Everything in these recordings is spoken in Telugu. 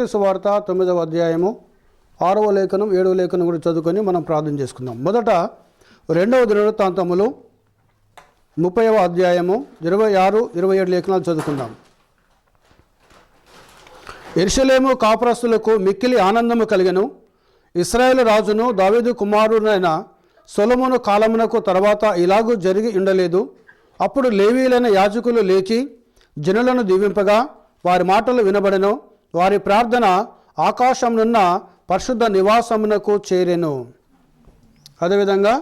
సువార్త 9వ అధ్యాయము 6వ లేఖనం 7వ లేఖనం కూడా చదువుకొని మనం ప్రార్థన చేసుకుందాం. మొదట 2వ దినవృత్తాంతములు 30వ అధ్యాయము 26, 27 లేఖనాలు చదువుకుందాం. యెరూషలేము కాపురస్తులకు మిక్కిలి ఆనందము కలిగెను. ఇశ్రాయేలు రాజును దావీదు కుమారుడైన సొలొమోను కాలమునకు తర్వాత ఇలాగూ జరిగి ఉండలేదు. అప్పుడు లేవీయులైన యాజకులు లేచి జనులను దీవింపగా వారి మాటలు వినబడెను. వారి ప్రార్థన ఆకాశంనున్న పరిశుద్ధ నివాసమునకు చేరెను. అదేవిధంగా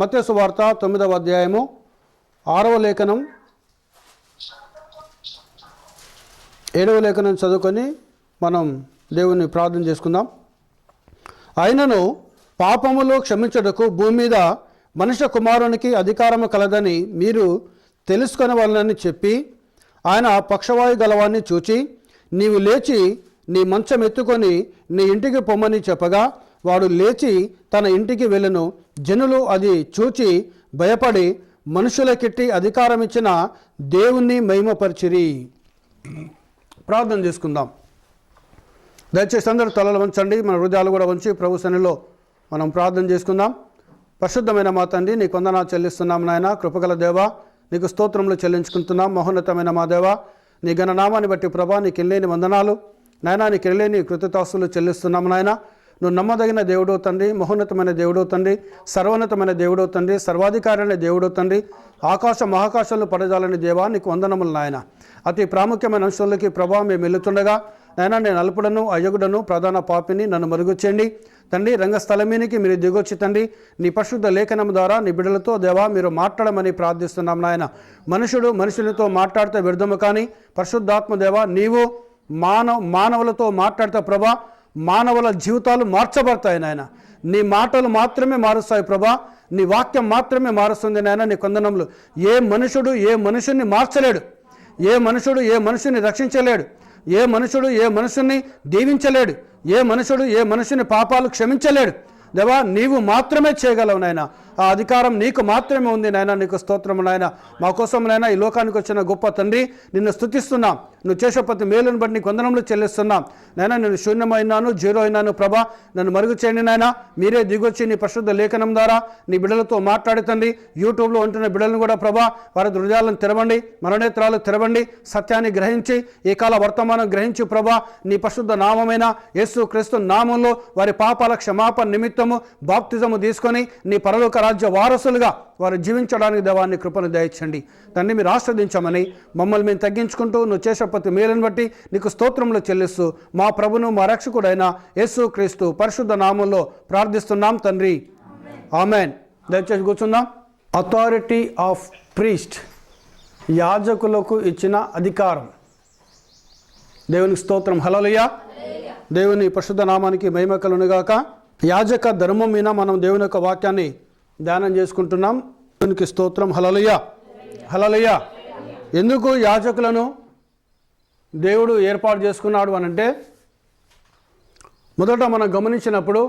మత్తయి సువార్త 9వ అధ్యాయము 6వ లేఖనం 7వ లేఖనం చదువుకొని మనం దేవుని ప్రార్థన చేసుకుందాం. ఆయనను పాపములు క్షమించుటకు భూమి మీద మనుష్య కుమారునికి అధికారము కలదని మీరు తెలుసుకొనవలనని చెప్పి ఆయన పక్షవాయు గలవాన్ని చూచి నీవు లేచి నీ మంచం ఎత్తుకొని నీ ఇంటికి పొమ్మని చెప్పగా వాడు లేచి తన ఇంటికి వెళ్ళెను. జనులు అది చూచి భయపడి మనుషులకిట్టి అధికారం ఇచ్చిన దేవుణ్ణి మహిమపరిచిరి. ప్రార్థన చేసుకుందాం. దయచేసి అందరూ తలలు వంచండి, మన హృదయాలు కూడా వంచి ప్రభు సన్నిధిలో మనం ప్రార్థన చేసుకుందాం. పరిశుద్ధమైన మా తండ్రి, నీకు వందనాలు చెల్లిస్తున్నాం నాయన. కృపగల దేవా, నీకు స్తోత్రములు చెల్లించుకుంటున్నాం. మహోన్నతమైన మా దేవా, నీ ఘననామాన్ని బట్టి ప్రభా నీకు ఎల్లేని వందనాలు నాయన, నీకు ఎల్లేని కృతజ్ఞతాస్తులు చెల్లిస్తున్నాము నాయన. నువ్వు నమ్మదగిన దేవుడో తండ్రి, మహోన్నతమైన దేవుడో తండ్రి, సర్వోన్నతమైన దేవుడో తండ్రి, సర్వాధికారి అనే దేవుడో తండ్రి, ఆకాశ మహాకాశాలను పడజాలని దేవా నీకు వందనములు నాయన. అతి ప్రాముఖ్యమైన అంశాలకి ప్రభా మేము వెళుతుండగా నాయన, నేను అల్పుడను అయోగుడను ప్రధాన పాపిని, నన్ను మరుగుచేయండి తండ్రి. రంగస్థలమీనికి మీరు దిగొచ్చి తండ్రి నీ పరిశుద్ధ లేఖనం ద్వారా నీ బిడ్డలతో దేవా మీరు మాట్లాడమని ప్రార్థిస్తున్నాం నాయన. మనుషుడు మనుషునితో మాట్లాడితే వ్యర్థము, కానీ పరిశుద్ధాత్మ దేవా నీవు మానవులతో మాట్లాడితే ప్రభా మానవుల జీవితాలు మార్చబడతాయి నాయన. నీ మాటలు మాత్రమే మారుస్తాయి ప్రభా, నీ వాక్యం మాత్రమే మారుస్తుంది నాయన. నీ కొందనములు ఏ మనుషుడు ఏ మనుషుని మార్చలేడు, ఏ మనుషుడు ఏ మనుషుని రక్షించలేడు, ఏ మనుషుడు ఏ మనుషుని దీవించలేడు, ఏ మనుషుడు ఏ మనుషుని పాపాలు క్షమించలేడు. దేవా నీవు మాత్రమే చేయగలవు నాయన. ఆ అధికారం నీకు మాత్రమే ఉంది నాయన. నీకు స్తోత్రము నాయన. మా కోసం నాయన ఈ లోకానికి వచ్చిన గొప్ప తండ్రి నిన్ను స్తుతిస్తున్నాం. నువ్వు చేసే ప్రతి మేలును బట్టి నీకు వందనములు చెల్లిస్తున్నాం నాయన. నేను శూన్యమైనాను, జీరో అయినాను ప్రభా, నన్ను మరుగు చేయండి నాయన. మీరే దిగొచ్చి నీ పరిశుద్ధ లేఖనం ద్వారా నీ బిడ్డలతో మాట్లాడి తండ్రి. యూట్యూబ్లో ఉంటున్న బిడ్డలను కూడా ప్రభా వారి హృదయాలను తెరవండి, మనోనేత్రాలు తెరవండి. సత్యాన్ని గ్రహించి ఈ కాల వర్తమానం గ్రహించి ప్రభా నీ పరిశుద్ధ నామమైన యేసు క్రీస్తు నామంలో వారి పాపాల క్షమాపణ నిమిత్తము బాప్తిజము తీసుకొని నీ పరలోక రాజ్య వారసులుగా వారు జీవించడానికి దేవాన్ని కృపను దయచండి తండ్రి. మీరు ఆస్వాదించమని మమ్మల్ని మేము తగ్గించుకుంటూ నువ్వు చేసే ప్రతి మేలును బట్టి నీకు స్తోత్రములు చెల్లిస్తూ మా ప్రభును మా రక్షకుడైన యేసు క్రీస్తు పరిశుద్ధ నామంలో ప్రార్థిస్తున్నాం తండ్రి, ఆమెన్. దయచేసి కూర్చుందాం. అథారిటీ ఆఫ్ ప్రీస్ట్, యాజకులకు ఇచ్చిన అధికారం. దేవునికి స్తోత్రం, హల్లెలూయా. దేవుని పరిశుద్ధ నామానికి మహిమ కలుగునుగాక. యాజక ధర్మం మీద మనం దేవుని యొక్క వాక్యాన్ని ధ్యానం చేసుకుంటున్నాం. దేవునికి స్తోత్రం, హల్లెలూయా, హల్లెలూయా. ఎందుకు యాజకులను దేవుడు ఏర్పాటు చేసుకున్నాడు అనంటే, మొదట మనం గమనించినప్పుడు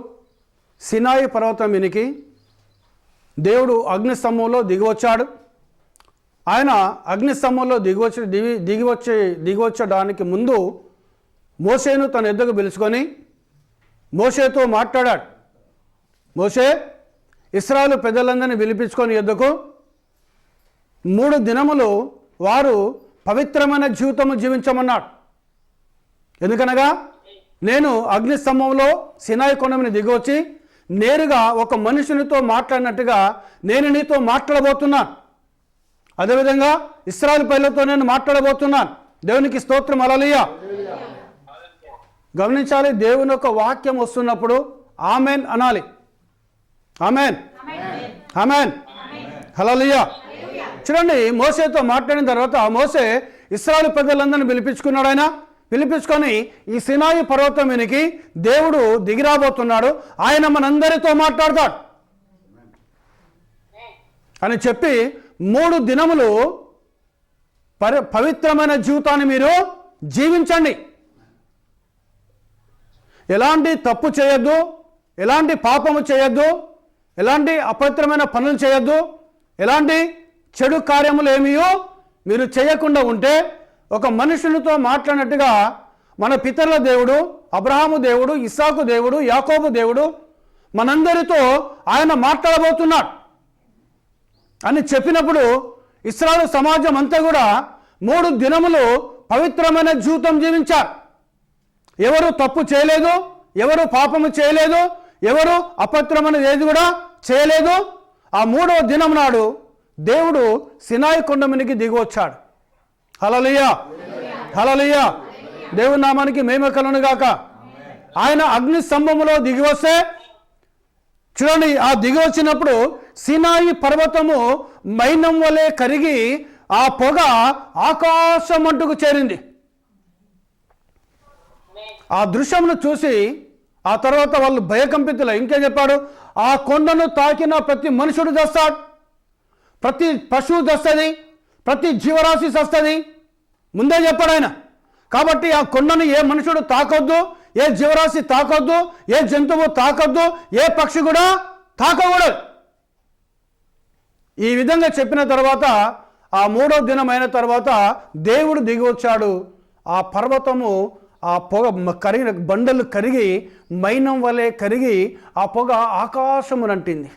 సినాయి పర్వతం మీనికి దేవుడు అగ్నిస్తంభంలో దిగివచ్చాడు. ఆయన అగ్నిస్తంభంలో దిగివచ్చడానికి ముందు మోషేను తన ఎద్దకు పిలుచుకొని మోషేతో మాట్లాడాడు. మోషే ఇశ్రాయేలు పెద్దలందరినీ పిలిపించుకొని ఎద్దకు 3 దినములు వారు పవిత్రమైన జీవితము జీవించమన్నాడు. ఎందుకనగా నేను అగ్నిస్తంభంలో సినాయి కొండని దిగొచ్చి నేరుగా ఒక మనుషునితో మాట్లాడినట్టుగా నేను నీతో మాట్లాడబోతున్నాను. అదేవిధంగా ఇశ్రాయేలు ప్రజలతో నేను మాట్లాడబోతున్నాను. దేవునికి స్తోత్రం, హల్లెలూయా. గమనించాలి, దేవుని యొక్క వాక్యం వస్తున్నప్పుడు ఆమెన్ అనాలి. ఆమెన్, ఆమెన్, హల్లెలూయా. చూడండి, మోసేతో మాట్లాడిన తర్వాత మోసే ఇశ్రాయేలు ప్రజలందరినీ పిలిపించుకున్నాడు. ఆయన పిలిపించుకొని ఈ సినాయి పర్వతం మీదకి దేవుడు దిగిరాబోతున్నాడు, ఆయన మనందరితో మాట్లాడతాడు అని చెప్పి 3 దినములు పవిత్రమైన జీవితాన్ని మీరు జీవించండి. ఎలాంటి తప్పు చేయొద్దు, ఎలాంటి పాపము చేయొద్దు, ఎలాంటి అపవిత్రమైన పనులు చేయొద్దు, ఎలాంటి చెడు కార్యములు ఏమీయో మీరు చేయకుండా ఉంటే ఒక మనుషునితో మాట్లాడినట్టుగా మన పితరుల దేవుడు, అబ్రహాము దేవుడు, ఇస్సాకు దేవుడు, యాకోబు దేవుడు, మనందరితో ఆయన మాట్లాడబోతున్నాడు అని చెప్పినప్పుడు ఇశ్రాయేలు సమాజం అంతా కూడా 3 దినములు పవిత్రమైన జీవితం జీవించారు. ఎవరు తప్పు చేయలేదు, ఎవరు పాపము చేయలేదు, ఎవరు అపవిత్రమైనది ఏది కూడా చేయలేదు. ఆ 3వ దినం నాడు దేవుడు సినాయి కొండ మీదకి దిగి వచ్చాడు. హల్లెలూయా, హల్లెలూయా. దేవుని నామానికి మహిమ కలుగును గాక. ఆయన అగ్ని స్తంభములో దిగి వస్తే చూడండి, ఆ దిగి వచ్చినప్పుడు సినాయి పర్వతము మైనం వలె కరిగి ఆ పొగ ఆకాశం అంటుకు చేరింది. ఆ దృశ్యమును చూసి ఆ తర్వాత వాళ్ళు భయకంపితులు. ఇంకేం చెప్పాడు? ఆ కొండను తాకిన ప్రతి మనుషుడు చస్తాడు, ప్రతి పశువు చస్తుంది, ప్రతి జీవరాశి చస్తుంది. ముందే చెప్పాడు ఆయన. కాబట్టి ఆ కొండను ఏ మనుషుడు తాకొద్దు, ఏ జీవరాశి తాకొద్దు, ఏ జంతువు తాకొద్దు, ఏ పక్షి కూడా తాకకూడదు. ఈ విధంగా చెప్పిన తర్వాత ఆ 3వ దినం అయిన తర్వాత దేవుడు దిగి వచ్చాడు. ఆ పర్వతము ఆ పొగ కరిగిన బండలు కరిగి మైనం వలె కరిగి ఆ పొగ ఆకాశమునంటింది.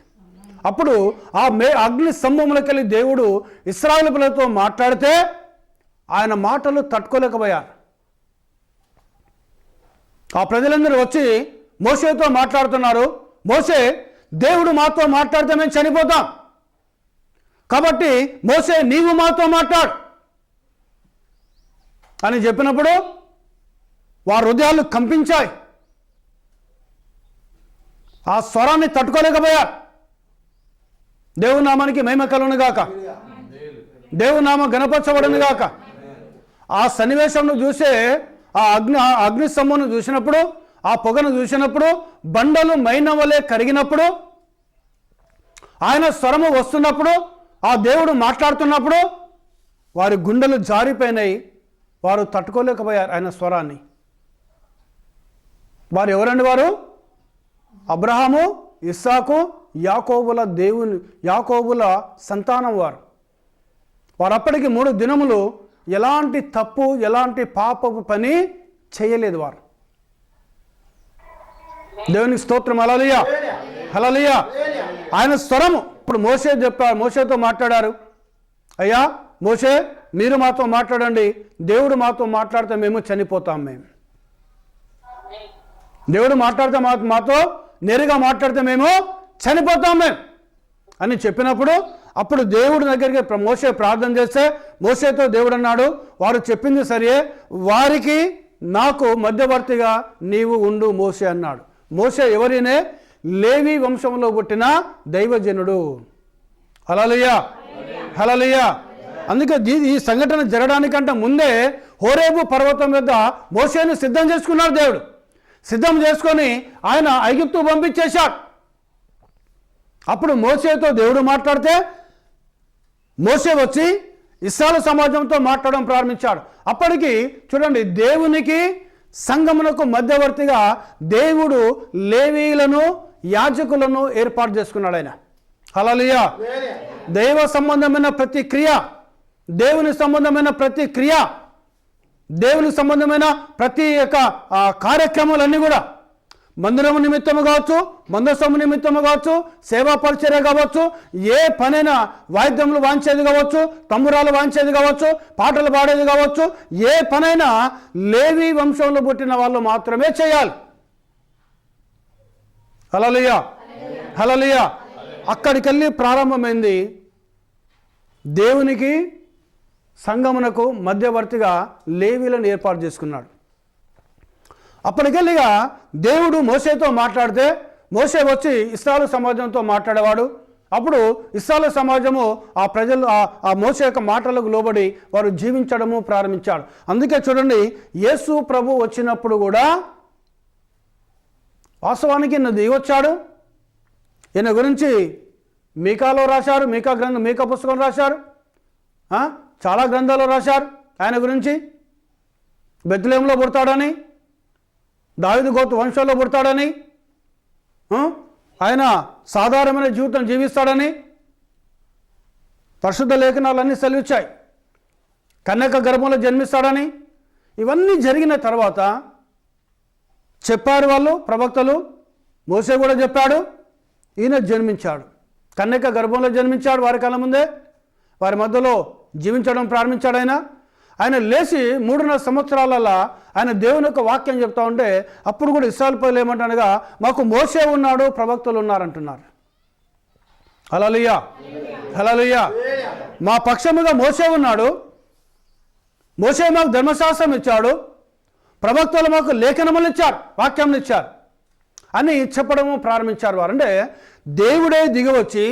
అప్పుడు ఆ అగ్ని స్తంభములకెళ్ళి దేవుడు ఇశ్రాయేలు ప్రజలతో మాట్లాడితే ఆయన మాటలు తట్టుకోలేకపోయారు. ఆ ప్రజలందరూ వచ్చి మోషేతో మాట్లాడుతున్నారు. మోషే, దేవుడు మాతో మాట్లాడితే మేము చనిపోతాం, కాబట్టి మోషే నీవు మాతో మాట్లాడు అని చెప్పినప్పుడు వారి హృదయాలు కంపించాయి. ఆ స్వరాన్ని తట్టుకోలేకపోయారు. దేవుని నామానికి మహిమ కలుగును గాక. దేవుని నామం గణపరచబడును గాక. ఆ సన్నివేశంను చూసే ఆ అగ్ని స్తంభమును చూసినప్పుడు, ఆ పొగను చూసినప్పుడు, బండలు మైనం వలె కరిగినప్పుడు, ఆయన స్వరము వస్తున్నప్పుడు, ఆ దేవుడు మాట్లాడుతున్నప్పుడు వారి గుండెలు జారిపోయినాయి. వారు తట్టుకోలేకపోయారు ఆయన స్వరాన్ని. వారు ఎవరండి? వారు అబ్రహాము, ఇస్సాకు, యాకోబుల సంతానం. వారు అప్పటికి 3 దినములు ఎలాంటి తప్పు, ఎలాంటి పాపపు పని చేయలేదు. వారు దేవునికి స్తోత్రం. హల్లెలూయా, హల్లెలూయా. ఆయన స్వరము ఇప్పుడు మోషేతో మాట్లాడారు. అయ్యా మోషే, మీరు మాతో మాట్లాడండి, దేవుడు మాతో మాట్లాడితే మేము చనిపోతాం. దేవుడు మాట్లాడితే మాతో నేరుగా మాట్లాడితే మేము చనిపోతాం అని చెప్పినప్పుడు అప్పుడు దేవుడి దగ్గరికి మోషే ప్రార్థన చేస్తే మోషేతో దేవుడు అన్నాడు, వారు చెప్పింది సరే, వారికి నాకు మధ్యవర్తిగా నీవు ఉండు మోషే అన్నాడు. మోషే ఎవరినే? లేవి వంశంలో పుట్టిన దైవజనుడు. హల్లెలూయా, హల్లెలూయా. అందుకే ఈ సంఘటన జరగడానికంటే ముందే హోరేబు పర్వతం వద్ద మోషేను సిద్ధం చేసుకున్నాడు. దేవుడు సిద్ధం చేసుకొని ఆయన ఐగుప్తు పంపించేశాడు. అప్పుడు మోషేతో దేవుడు మాట్లాడితే మోషే వచ్చి ఇశ్రాయేలు సమాజంతో మాట్లాడడం ప్రారంభించాడు. అప్పటికి చూడండి, దేవునికి సంఘమునకు మధ్యవర్తిగా దేవుడు లేవీయులను, యాజకులను ఏర్పాటు చేసుకున్నాడు ఆయన. హల్లెలూయా. దైవ సంబంధమైన ప్రతి క్రియ, దేవుని సంబంధమైన ప్రతి క్రియ, దేవుని సంబంధమైన ప్రతి యొక్క కార్యక్రమాలన్నీ కూడా మందిరము నిమిత్తము కావచ్చు, మందసము నిమిత్తము కావచ్చు, సేవా పరిచర్య కావచ్చు, ఏ పనైనా వాయిద్యములు వాంచేది కావచ్చు, తంబురాలు వాంచేది కావచ్చు, పాటలు పాడేది కావచ్చు, ఏ పనైనా లేవి వంశంలో పుట్టిన వాళ్ళు మాత్రమే చేయాలి. హల్లెలూయా, హల్లెలూయా. అక్కడికెళ్ళి ప్రారంభమైంది దేవునికి సంఘమునకు మధ్యవర్తిగా లేవీలను ఏర్పాటు చేసుకున్నాడు. అప్పటికెళ్ళిగా దేవుడు మోషేతో మాట్లాడితే మోషే వచ్చి ఇశ్రాయేలు సమాజంతో మాట్లాడేవాడు. అప్పుడు ఇశ్రాయేలు సమాజము ఆ ప్రజలు ఆ మోషే యొక్క మాటలకు లోబడి వారు జీవించడము ప్రారంభించాడు. అందుకే చూడండి, యేసు ప్రభు వచ్చినప్పుడు కూడా వాస్తవానికి ఈయన దిగి వచ్చాడు. ఈయన గురించి మీకాలో రాశారు, మీకా పుస్తకం రాశారు, చాలా గ్రంథాలు రాశారు ఆయన గురించి. బెత్లెహేములో పుడతాడని, దావీదు గోత్ర వంశంలో పుడతాడని, ఆయన సాధారణమైన జీవితం జీవిస్తాడని పరిశుద్ధ లేఖనాలన్నీ సెలవిచ్చాయి. కన్యక గర్భంలో జన్మిస్తాడని, ఇవన్నీ జరిగిన తర్వాత చెప్పారు వాళ్ళు ప్రవక్తలు, మోసే కూడా చెప్పాడు, ఈయన జన్మించాడు, కన్యక గర్భంలో జన్మించాడు, వారి కళ్ళ ముందే వారి మధ్యలో జీవించడం ప్రారంభించాడు. ఆయన లేచి 3.5 సంవత్సరాలలో ఆయన దేవుని యొక్క వాక్యం చెప్తా ఉంటే అప్పుడు కూడా ఇశ్రాయేలు ప్రజలు ఏమంటారుగా, మాకు మోసే ఉన్నాడు, ప్రవక్తలు ఉన్నారంటున్నారు. హల్లెలూయా, హల్లెలూయా. మా పక్షముగా మోసే ఉన్నాడు, మోసే మాకు ధర్మశాస్త్రం ఇచ్చాడు, ప్రవక్తలు మాకు లేఖనములు ఇచ్చారు, వాక్యములు ఇచ్చారు అని చెప్పడము ప్రారంభించారు వారు. అంటే దేవుడే దిగివచ్చి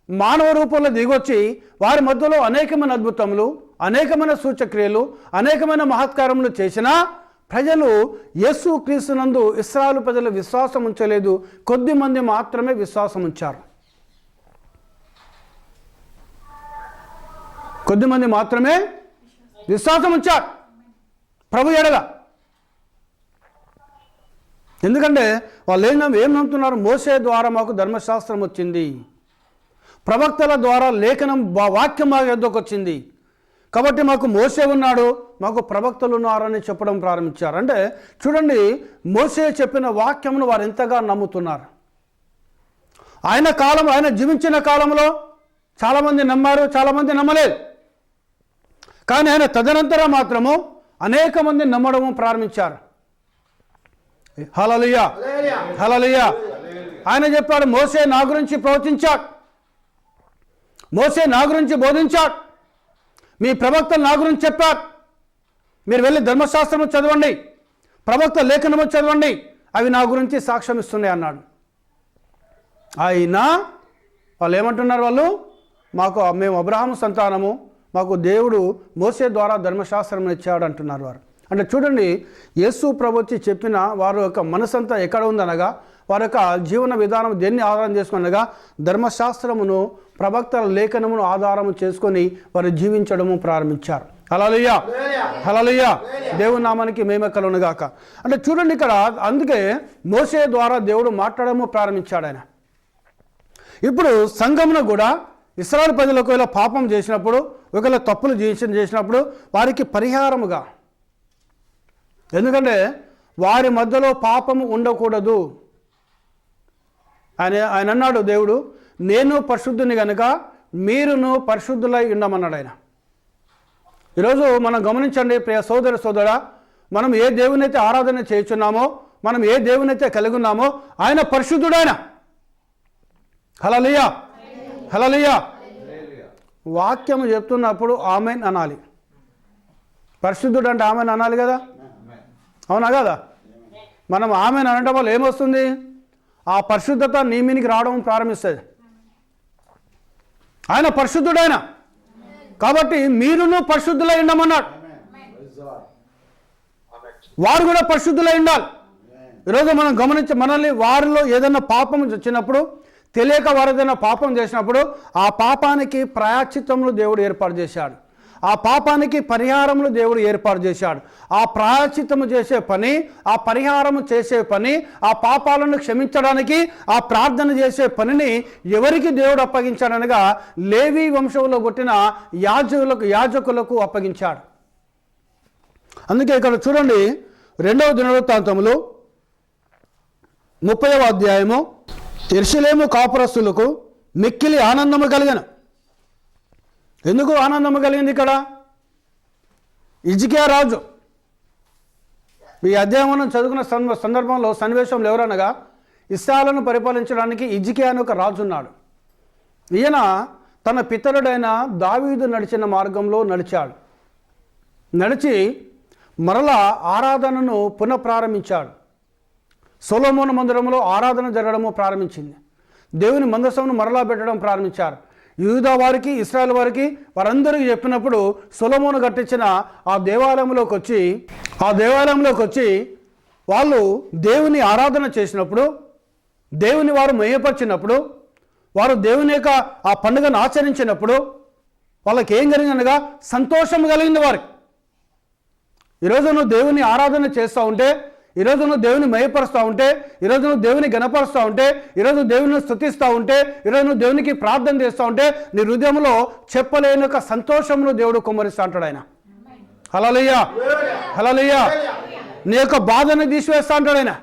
మానవ రూపంలో దిగొచ్చి వారి మధ్యలో అనేకమైన అద్భుతములు, అనేకమైన సూచక్రియలు, అనేకమైన మహత్కారములు చేసిన ప్రజలు యేసు క్రీస్తునందు ఇశ్రాయేలు ప్రజలు విశ్వాసం ఉంచలేదు, కొద్దిమంది మాత్రమే విశ్వాసం ఉంచారు. కొద్దిమంది మాత్రమే విశ్వాసం ఉంచారు ప్రభు ఎడల. ఎందుకంటే వాళ్ళు ఏం నమ్ముతున్నారు, మోసే ద్వారా మాకు ధర్మశాస్త్రం వచ్చింది, ప్రవక్తల ద్వారా లేఖనం వాక్యం మా యొద్దకు వచ్చింది, కాబట్టి మాకు మోసే ఉన్నాడు, మాకు ప్రవక్తలు ఉన్నారని చెప్పడం ప్రారంభించారు. అంటే చూడండి, మోసే చెప్పిన వాక్యమును వారు ఎంతగా నమ్ముతున్నారు. ఆయన జీవించిన కాలంలో చాలామంది నమ్మారు, చాలామంది నమ్మలేదు. కానీ ఆయన తదనంతరం మాత్రము అనేక మంది నమ్మడము ప్రారంభించారు. హల్లెలూయా, హల్లెలూయా. ఆయన చెప్పాడు, మోసే నా గురించి ప్రవచించాడు, మోసే నా గురించి బోధించాడు, మీ ప్రవక్తలు నా గురించి చెప్పారు, మీరు వెళ్ళి ధర్మశాస్త్రము చదవండి, ప్రవక్త లేఖనము చదవండి, అవి నా గురించి సాక్ష్యం ఇస్తున్నాయి అన్నాడు. అయినా వాళ్ళు ఏమంటున్నారు, మేము అబ్రహాము సంతానము, మాకు దేవుడు మోసే ద్వారా ధర్మశాస్త్రం ఇచ్చాడు అంటున్నారు వారు. అంటే చూడండి, యేసు ప్రభు వచ్చి చెప్పిన వారి యొక్క మనసంతా ఎక్కడ ఉందనగా, వారి యొక్క జీవన విధానం దేన్ని ఆధారం చేసుకునగా ధర్మశాస్త్రమును, ప్రవక్తల లేఖనమును ఆధారము చేసుకొని వారు జీవించడము ప్రారంభించారు. హల్లెలూయా, హల్లెలూయా. దేవుని నామానికి మహిమ కలుగునుగాక. అంటే చూడండి ఇక్కడ, అందుకే మోసే ద్వారా దేవుడు మాట్లాడము ప్రారంభించాడు ఆయన. ఇప్పుడు సంఘమును కూడా ఇశ్రాయేలు ప్రజలు ఒకవేళ పాపం చేసినప్పుడు, ఒకవేళ తప్పులు చేసినప్పుడు వారికి పరిహారముగా, ఎందుకంటే వారి మధ్యలో పాపము ఉండకూడదు. ఆయన అన్నాడు దేవుడు, నేను పరిశుద్ధుని కనుక మీరును పరిశుద్ధులై ఉండమన్నాడు ఆయన. ఈరోజు మనం గమనించండి ప్రియ సోదర సోదరా, మనం ఏ దేవునైతే ఆరాధన చేయుచున్నామో, మనం ఏ దేవునైతే కలిగి ఉన్నామో ఆయన పరిశుద్ధుడైన. హల్లెలూయా, హల్లెలూయా. వాక్యం చెప్తున్నప్పుడు ఆమెన్ అనాలి. పరిశుద్ధుడు అంటే ఆమెన్ అనాలి కదా, అవునా కదా? మనం ఆమెన్ అనడం వల్ల ఏమొస్తుంది, ఆ పరిశుద్ధత నీ మీనికి రావడం ప్రారంభిస్తుంది. ఆయన పరిశుద్ధుడైన కాబట్టి మీరును పరిశుద్ధులై ఉండమన్నాడు. వారు కూడా పరిశుద్ధులై ఉండాలి. ఈరోజు మనం మనల్ని వారిలో ఏదైనా పాపం వచ్చినప్పుడు, తెలియక వారు ఏదైనా పాపం చేసినప్పుడు ఆ పాపానికి ప్రాయశ్చిత్తములు దేవుడు ఏర్పాటు చేశాడు, ఆ పాపానికి పరిహారములు దేవుడు ఏర్పాటు చేశాడు. ఆ ప్రాయశ్చిత్తము చేసే పని, ఆ పరిహారము చేసే పని, ఆ పాపాలను క్షమించడానికి ఆ ప్రార్థన చేసే పనిని ఎవరికి దేవుడు అప్పగించాడనగా లేవి వంశంలో పుట్టిన యాజకులకు అప్పగించాడు. అందుకే ఇక్కడ చూడండి, 2వ దినవృత్తాంతములు 30వ అధ్యాయము, యెరూషలేము కాపురస్తులకు మిక్కిలి ఆనందము కలిగెను. ఎందుకు ఆనందము కలిగింది ఇక్కడ? హిజ్కియా రాజు, ఈ అధ్యాయం చదువుకున్న సందర్భంలో సన్నివేశంలో ఎవరనగా ఇశ్రాయేలును పరిపాలించడానికి హిజ్కియా అని ఒక రాజు ఉన్నాడు. ఈయన తన పితరుడైన దావీదు నడిచిన మార్గంలో నడిచి మరలా ఆరాధనను పునఃప్రారంభించాడు. సొలొమోను మందిరంలో ఆరాధన జరగడము ప్రారంభించింది. దేవుని మందసమును మరలా పెట్టడం ప్రారంభించారు. యూదా వారికి, ఇశ్రాయేల్ వారికి, వారందరికీ చెప్పినప్పుడు సొలొమోను కట్టించిన ఆ దేవాలయంలోకి వచ్చి వాళ్ళు దేవుని ఆరాధన చేసినప్పుడు, దేవుని వారు మహిమపరిచినప్పుడు, వారు దేవుని యొక్క ఆ పండుగను ఆచరించినప్పుడు వాళ్ళకి ఏం కలిగిందనగా సంతోషం కలిగింది వారికి. ఈరోజు నువ్వు దేవుని ఆరాధన చేస్తూ ఉంటే, ఈరోజు నువ్వు దేవుని మహిమపరుస్తూ ఉంటే, ఈరోజు నువ్వు దేవుని గణపరుస్తూ ఉంటే, ఈరోజు దేవుని స్తుతిస్తూ ఉంటే, ఈరోజు నువ్వు దేవునికి ప్రార్థన చేస్తూ ఉంటే నీ హృదయంలో చెప్పలేని ఒక సంతోషమును దేవుడు కుమ్మరిస్తూ ఉంటాడు ఆయన. హల్లెలూయా, హల్లెలూయా. నీ యొక్క బాధను తీసివేస్తా అంటాడు ఆయన,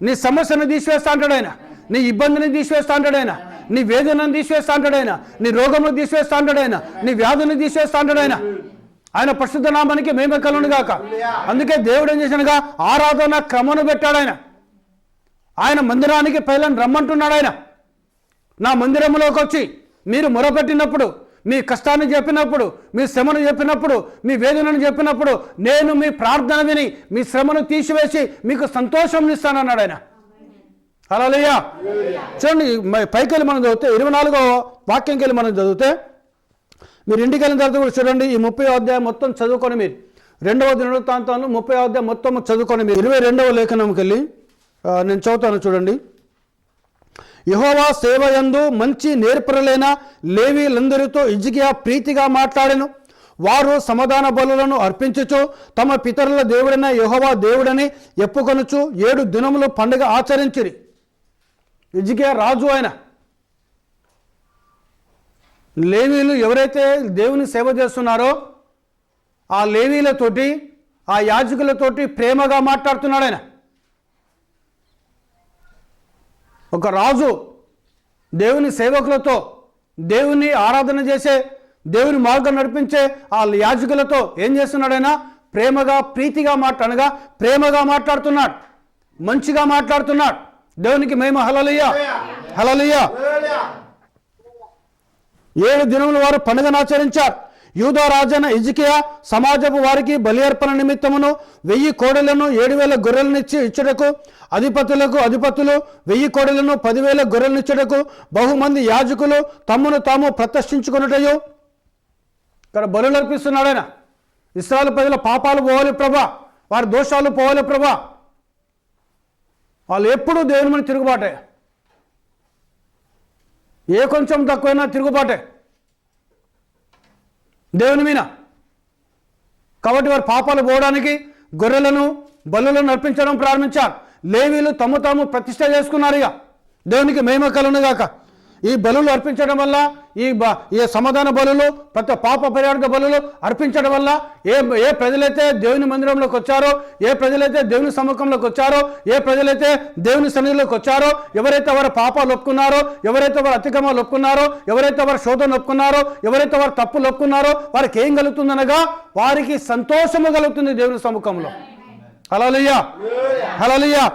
నీ సమస్యను తీసివేస్తా అంటాడు ఆయన, నీ ఇబ్బందిని తీసివేస్తా అంటాడు ఆయన, నీ వేదనను తీసివేస్తా అంటాడు ఆయన, నీ రోగమును తీసివేస్తా అంటాడు ఆయన, నీ వ్యాధుని తీసివేస్తా అంటాడు ఆయన. ఆయన పరిశుద్ధ నామానికి మహిమ కలుగును గాక. అందుకే దేవుడు ఏం చేసినగా ఆరాధన క్రమను పెట్టాడు ఆయన. ఆయన మందిరానికి ప్రజలను రమ్మంటున్నాడు ఆయన. నా మందిరంలోకి వచ్చి మీరు మొరపెట్టినప్పుడు, మీ కష్టాన్ని చెప్పినప్పుడు, మీ శ్రమను చెప్పినప్పుడు, మీ వేదనను చెప్పినప్పుడు నేను మీ ప్రార్థన విని మీ శ్రమను తీసివేసి మీకు సంతోషం ఇస్తానన్నాడు ఆయన. హల్లెలూయా. చూడండి, పైకి వెళ్ళి మనం చదివితే 24వ వాక్యంకి వెళ్ళి మనం చదివితే, మీరు ఇంటికి వెళ్ళిన తర్వాత కూడా చూడండి, ఈ 30వ అధ్యాయం మొత్తం చదువుకొని మీరు 2వ దినవృత్తాంతాలు 30వ అధ్యాయం మొత్తం చదువుకొని మీరు 22వ లేఖనంకి వెళ్ళి నేను చదువుతాను చూడండి. యెహోవా సేవయందు మంచి నేర్పరలైన లేవీలందరితో హిజ్కియా ప్రీతిగా మాట్లాడెను. వారు సమాధాన బలులను అర్పించుచు తమ పితరుల దేవుడైన యెహోవా దేవుడని ఎప్పుకొనుచు 7 దినములు పండుగ ఆచరించిరి. హిజ్కియా రాజు ఆయన. లేవీలు ఎవరైతే దేవుని సేవ చేస్తున్నారో ఆ లేవీలతోటి, ఆ యాజకులతోటి ప్రేమగా మాట్లాడుతున్నాడు ఆయన. ఒక రాజు దేవుని సేవకులతో, దేవుని ఆరాధన చేసే, దేవుని మార్గం నడిపించే ఆ యాజకులతో ఏం చేస్తున్నాడైనా ప్రేమగా, ప్రీతిగా మాట్లాడగా ప్రేమగా మాట్లాడుతున్నాడు, మంచిగా మాట్లాడుతున్నాడు. దేవునికి మహిమ. హల్లెలూయా, హల్లెలూయా. 7 దినముల వారు పండుగను ఆచరించారు. యూదా రాజైన హిజ్కియా సమాజపు వారికి బలి అర్పణ నిమిత్తమును 1000 కోడెలను 7000 గొర్రెలనిచ్చి ఇచ్చుటకు, అధిపతులకు అధిపతులు 1000 కోడెలను 10,000 గొర్రెలనిచ్చుటకు బహుమంది యాజకులు తమ్మును తాము ప్రతిష్ఠించుకొనుటయు. ఇక్కడ బలులు అర్పిస్తున్నాడు ఆయన. ఇశ్రాయేలు ప్రజల పాపాలు పోవాలి ప్రభా, వారి దోషాలు పోవాలి ప్రభా. వాళ్ళు ఎప్పుడూ దేవుని మీద తిరుగుబాటే, ఏ కొంచెం తక్కువైనా తిరుగుబాటే దేవుని మీద. కాబట్టి వారి పాపాలు పోవడానికి గొర్రెలను బలులను అర్పించడం ప్రారంభించారు. లేవీలు తమ తాము ప్రతిష్ట చేసుకున్నారు. ఇక దేవునికి మహిమ కలుగును గాక. ఈ బలులు అర్పించడం వల్ల, ఈ సమాధాన బలులు, ప్రతి పాప పరిహార బలులు అర్పించడం వల్ల ఏ ప్రజలైతే దేవుని మందిరంలోకి వచ్చారో, ఏ ప్రజలైతే దేవుని సముఖంలోకి వచ్చారో, ఏ ప్రజలైతే దేవుని సన్నిధిలోకి వచ్చారో, ఎవరైతే వారి పాపాలు ఒప్పుకున్నారో, ఎవరైతే వారి అతిక్రమాలు ఒప్పుకున్నారో, ఎవరైతే వారి శోధన ఒప్పుకున్నారో, ఎవరైతే వారి తప్పులు ఒప్పుకున్నారో వారికి ఏం కలుగుతుందనగా వారికి సంతోషము కలుగుతుంది దేవుని సముఖంలో. హల్లెలూయా, హల్లెలూయా.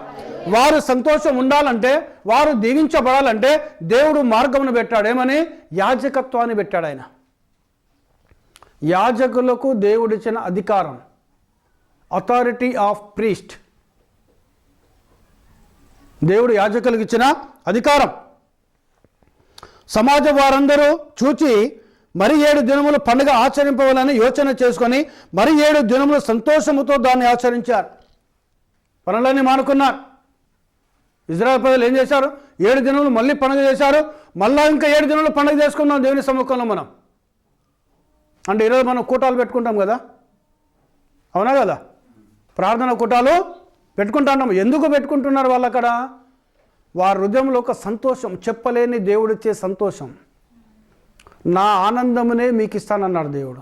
వారు సంతోషం ఉండాలంటే, వారు దీవించబడాలంటే దేవుడు మార్గమును పెట్టాడు. ఏమని? యాజకత్వాన్ని పెట్టాడు ఆయన. యాజకులకు దేవుడిచ్చిన అధికారం, అథారిటీ ఆఫ్ ప్రీస్ట్. దేవుడు యాజకులకు ఇచ్చిన అధికారం. సమాజ వారందరూ చూచి మరి 7 దినములు పండుగ ఆచరింపవాలని యోచన చేసుకొని మరి 7 దినములు సంతోషముతో దాన్ని ఆచరించారు. పనులన్నీ మానుకున్నారు. ఇజ్రాయెల్ ప్రజలు ఏం చేశారు? 7 దినములు మళ్ళీ పండుగ చేశారు. మళ్ళీ ఇంకా 7 దినములు పండుగ చేసుకుందాం దేవుని సముఖంలో మనం. అంటే ఈరోజు మనం కూటాలు పెట్టుకుంటాం కదా, అవునా కదా? ప్రార్థన కూటాలు పెట్టుకుంటున్నాం. ఎందుకు పెట్టుకుంటున్నారు వాళ్ళు? అక్కడ వారి హృదయంలో ఒక సంతోషం, చెప్పలేని దేవుడిచ్చే సంతోషం. నా ఆనందమునే మీకు ఇస్తానన్నాడు దేవుడు.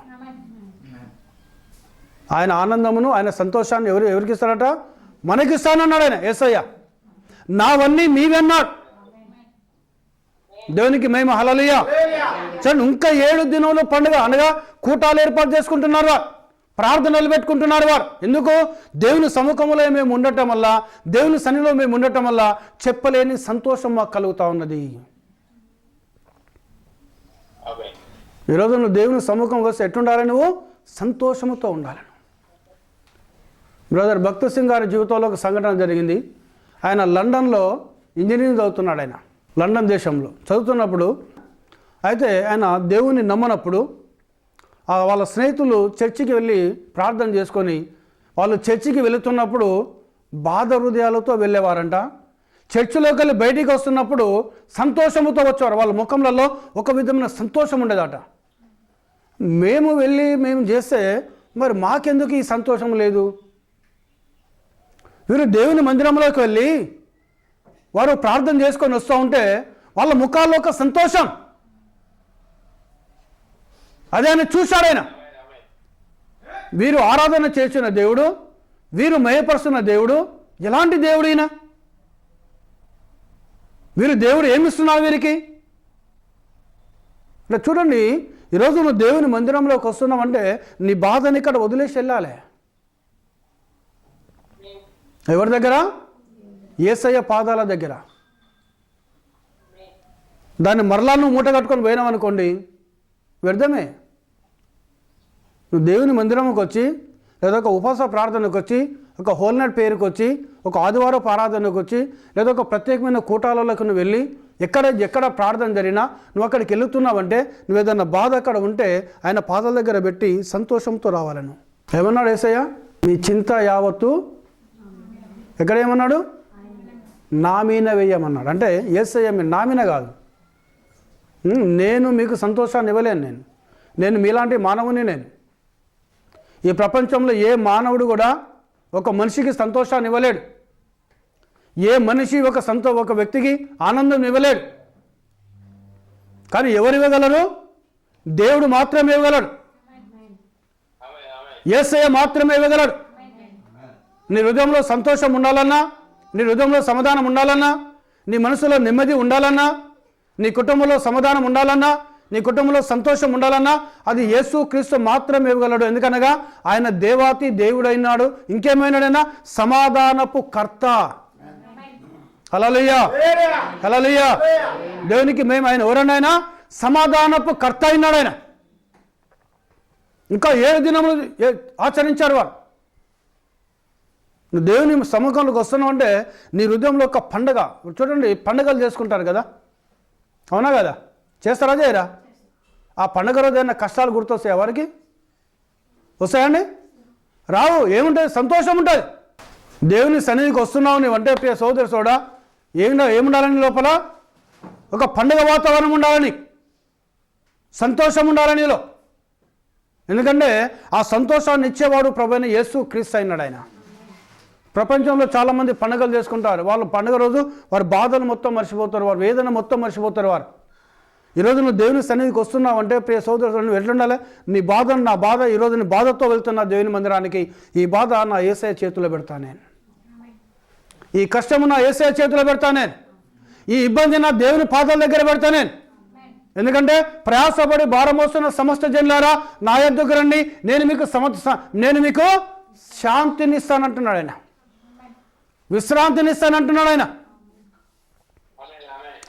ఆయన ఆనందమును, ఆయన సంతోషాన్ని ఎవరికి ఇస్తాడట? మనకి ఇస్తానన్నాడు ఆయన, యేసయ్య. నావన్నీ మీవన్నాడు. దేవునికి మహిమ. హల్లెలూయా. చూడండి, ఇంకా 7 దినములు పండుగ అనగా కూటాలు ఏర్పాటు చేసుకుంటున్నారు వారు, ప్రార్థనలు పెట్టుకుంటున్నారు వారు. ఎందుకు? దేవుని సముఖంలో మేము ఉండటం వల్ల, దేవుని సన్నిధిలో మేము ఉండటం వల్ల చెప్పలేని సంతోషం మాకు కలుగుతూ ఉన్నది. ఈరోజు నువ్వు దేవుని సముఖంకి వస్తే ఎట్లుండాలి? నువ్వు సంతోషముతో ఉండాలి. బ్రదర్ భక్త సింగ్ గారి జీవితంలో ఒక సంఘటన జరిగింది. ఆయన లండన్లో ఇంజనీరింగ్ చదువుతున్నాడు. ఆయన లండన్ దేశంలో చదువుతున్నప్పుడు అయితే ఆయన దేవుని నమ్మనప్పుడు వాళ్ళ స్నేహితులు చర్చికి వెళ్ళి ప్రార్థన చేసుకొని వాళ్ళు చర్చికి వెళుతున్నప్పుడు బాధ హృదయాలతో వెళ్ళేవారంట. చర్చిలోకి వెళ్ళి బయటికి వస్తున్నప్పుడు సంతోషముతో వచ్చేవారు. వాళ్ళ ముఖంలో ఒక విధమైన సంతోషం ఉండేదట. మేము చేస్తే మరి మాకెందుకు ఈ సంతోషం లేదు? వీరు దేవుని మందిరంలోకి వెళ్ళి వారు ప్రార్థన చేసుకొని వస్తూ ఉంటే వాళ్ళ ముఖాల్లో ఒక సంతోషం, అదే ఆయన చూశాడు. ఆయన వీరు ఆరాధన చేసిన దేవుడు, వీరు మయపరుస్తున్న దేవుడు ఎలాంటి దేవుడు ఈయన? వీరు దేవుడు ఏమిస్తున్నారు వీరికి? ఇట్లా చూడండి, ఈరోజు నువ్వు దేవుని మందిరంలోకి వస్తున్నావంటే నీ బాధని ఇక్కడ వదిలేసి వెళ్ళాలి. ఎవరి దగ్గర? యేసయ్య పాదాల దగ్గర. దాన్ని మరలా నువ్వు మూట కట్టుకొని పోయినావు అనుకోండి, వ్యర్థమే. నువ్వు దేవుని మందిరంకి వచ్చి, లేదా ఒక ఉపవాస ప్రార్థనకు వచ్చి, ఒక హోల్ నైట్ పేరుకి వచ్చి, ఒక ఆదివారం ఆరాధనకు వచ్చి, లేదా ఒక ప్రత్యేకమైన కూటాలలోకి నువ్వు వెళ్ళి ఎక్కడ ప్రార్థన జరిగినా నువ్వు అక్కడికి వెళుతున్నావంటే నువ్వు ఏదన్నా బాధ అక్కడ ఉంటే ఆయన పాదాల దగ్గర పెట్టి సంతోషంతో రావాలను. ఏమన్నాడు యేసయ్య? మీ చింత యావత్తు ఎక్కడ ఏమన్నాడు? నా మీన వేయమన్నాడు. అంటే యేసయ్య మీ నా మీన కాదు, నేను మీకు సంతోషాన్ని ఇవ్వలేను. నేను మీలాంటి మానవుని. నేను ఈ ప్రపంచంలో ఏ మానవుడు కూడా ఒక మనిషికి సంతోషాన్ని ఇవ్వలేడు. ఏ మనిషి ఒక వ్యక్తికి ఆనందం ఇవ్వలేడు. కానీ ఎవరు ఇవ్వగలరు? దేవుడు మాత్రమే ఇవ్వగలడు. యేసయ్య మాత్రమే ఇవ్వగలడు. నీ హృదయంలో సంతోషం ఉండాలన్నా, నీ హృదయంలో సమాధానం ఉండాలన్నా, నీ మనసులో నెమ్మది ఉండాలన్నా, నీ కుటుంబంలో సమాధానం ఉండాలన్నా, నీ కుటుంబంలో సంతోషం ఉండాలన్నా అది యేసు క్రీస్తు మాత్రమే ఇవ్వగలడు. ఎందుకనగా ఆయన దేవాతి దేవుడైనాడు. ఇంకేమైనాడైనా సమాధానపు కర్త. హల్లెలూయా, హల్లెలూయా. దేవునికి మేము ఆయన ఎవరన్నా సమాధానపు కర్త అయినాడు ఆయన. ఇంకా 7 దినములు ఆచరించారు వారు. నువ్వు దేవుని సముఖంలోకి వస్తున్నావు అంటే నీ హృదయంలో ఒక పండగ. చూడండి, పండుగలు చేసుకుంటారు కదా, అవునా కదా? చేస్తారా చేయరా? ఆ పండుగ రోజు ఏమైనా కష్టాలు గుర్తొస్తాయి వారికి? వస్తాయండి? రావు. ఏముంటుంది? సంతోషం ఉంటుంది. దేవుని సన్నిధికి వస్తున్నావు నీవంటే ప్రియ సోదరు సోడా, ఏముండాలని లోపల ఒక పండుగ వాతావరణం ఉండాలని, సంతోషం ఉండాలని నీలో. ఎందుకంటే ఆ సంతోషాన్ని ఇచ్చేవాడు ప్రభువైన యేసు క్రీస్తు అయినాడు ఆయన. ప్రపంచంలో చాలామంది పండుగలు చేసుకుంటారు. వాళ్ళు పండుగ రోజు వారి బాధలు మొత్తం మర్చిపోతారు, వారి వేదన మొత్తం మర్చిపోతారు వారు. ఈరోజు నువ్వు దేవుని సన్నిధికి వస్తున్నావు అంటే ప్రియ సోదరుడు నువ్వు ఎట్లుండాలి? నీ బాధను, నా బాధ ఈరోజు నీ బాధతో వెళ్తున్నా దేవుని మందిరానికి, ఈ బాధ నా యేసయ్య చేతిలో పెడతా నేను. ఈ కష్టము నా యేసయ్య చేతిలో పెడతా నేను. ఈ ఇబ్బంది నా దేవుని పాదాల దగ్గర పెడతా నేను. ఎందుకంటే ప్రయాసపడి భారం మోస్తున్న సమస్త జనులారా నా యొద్దకు రండి, నేను మీకు శాంతిని ఇస్తానంటున్నాడు ఆయన, విశ్రాంతిని ఇస్తానంటున్నాడు ఆయన.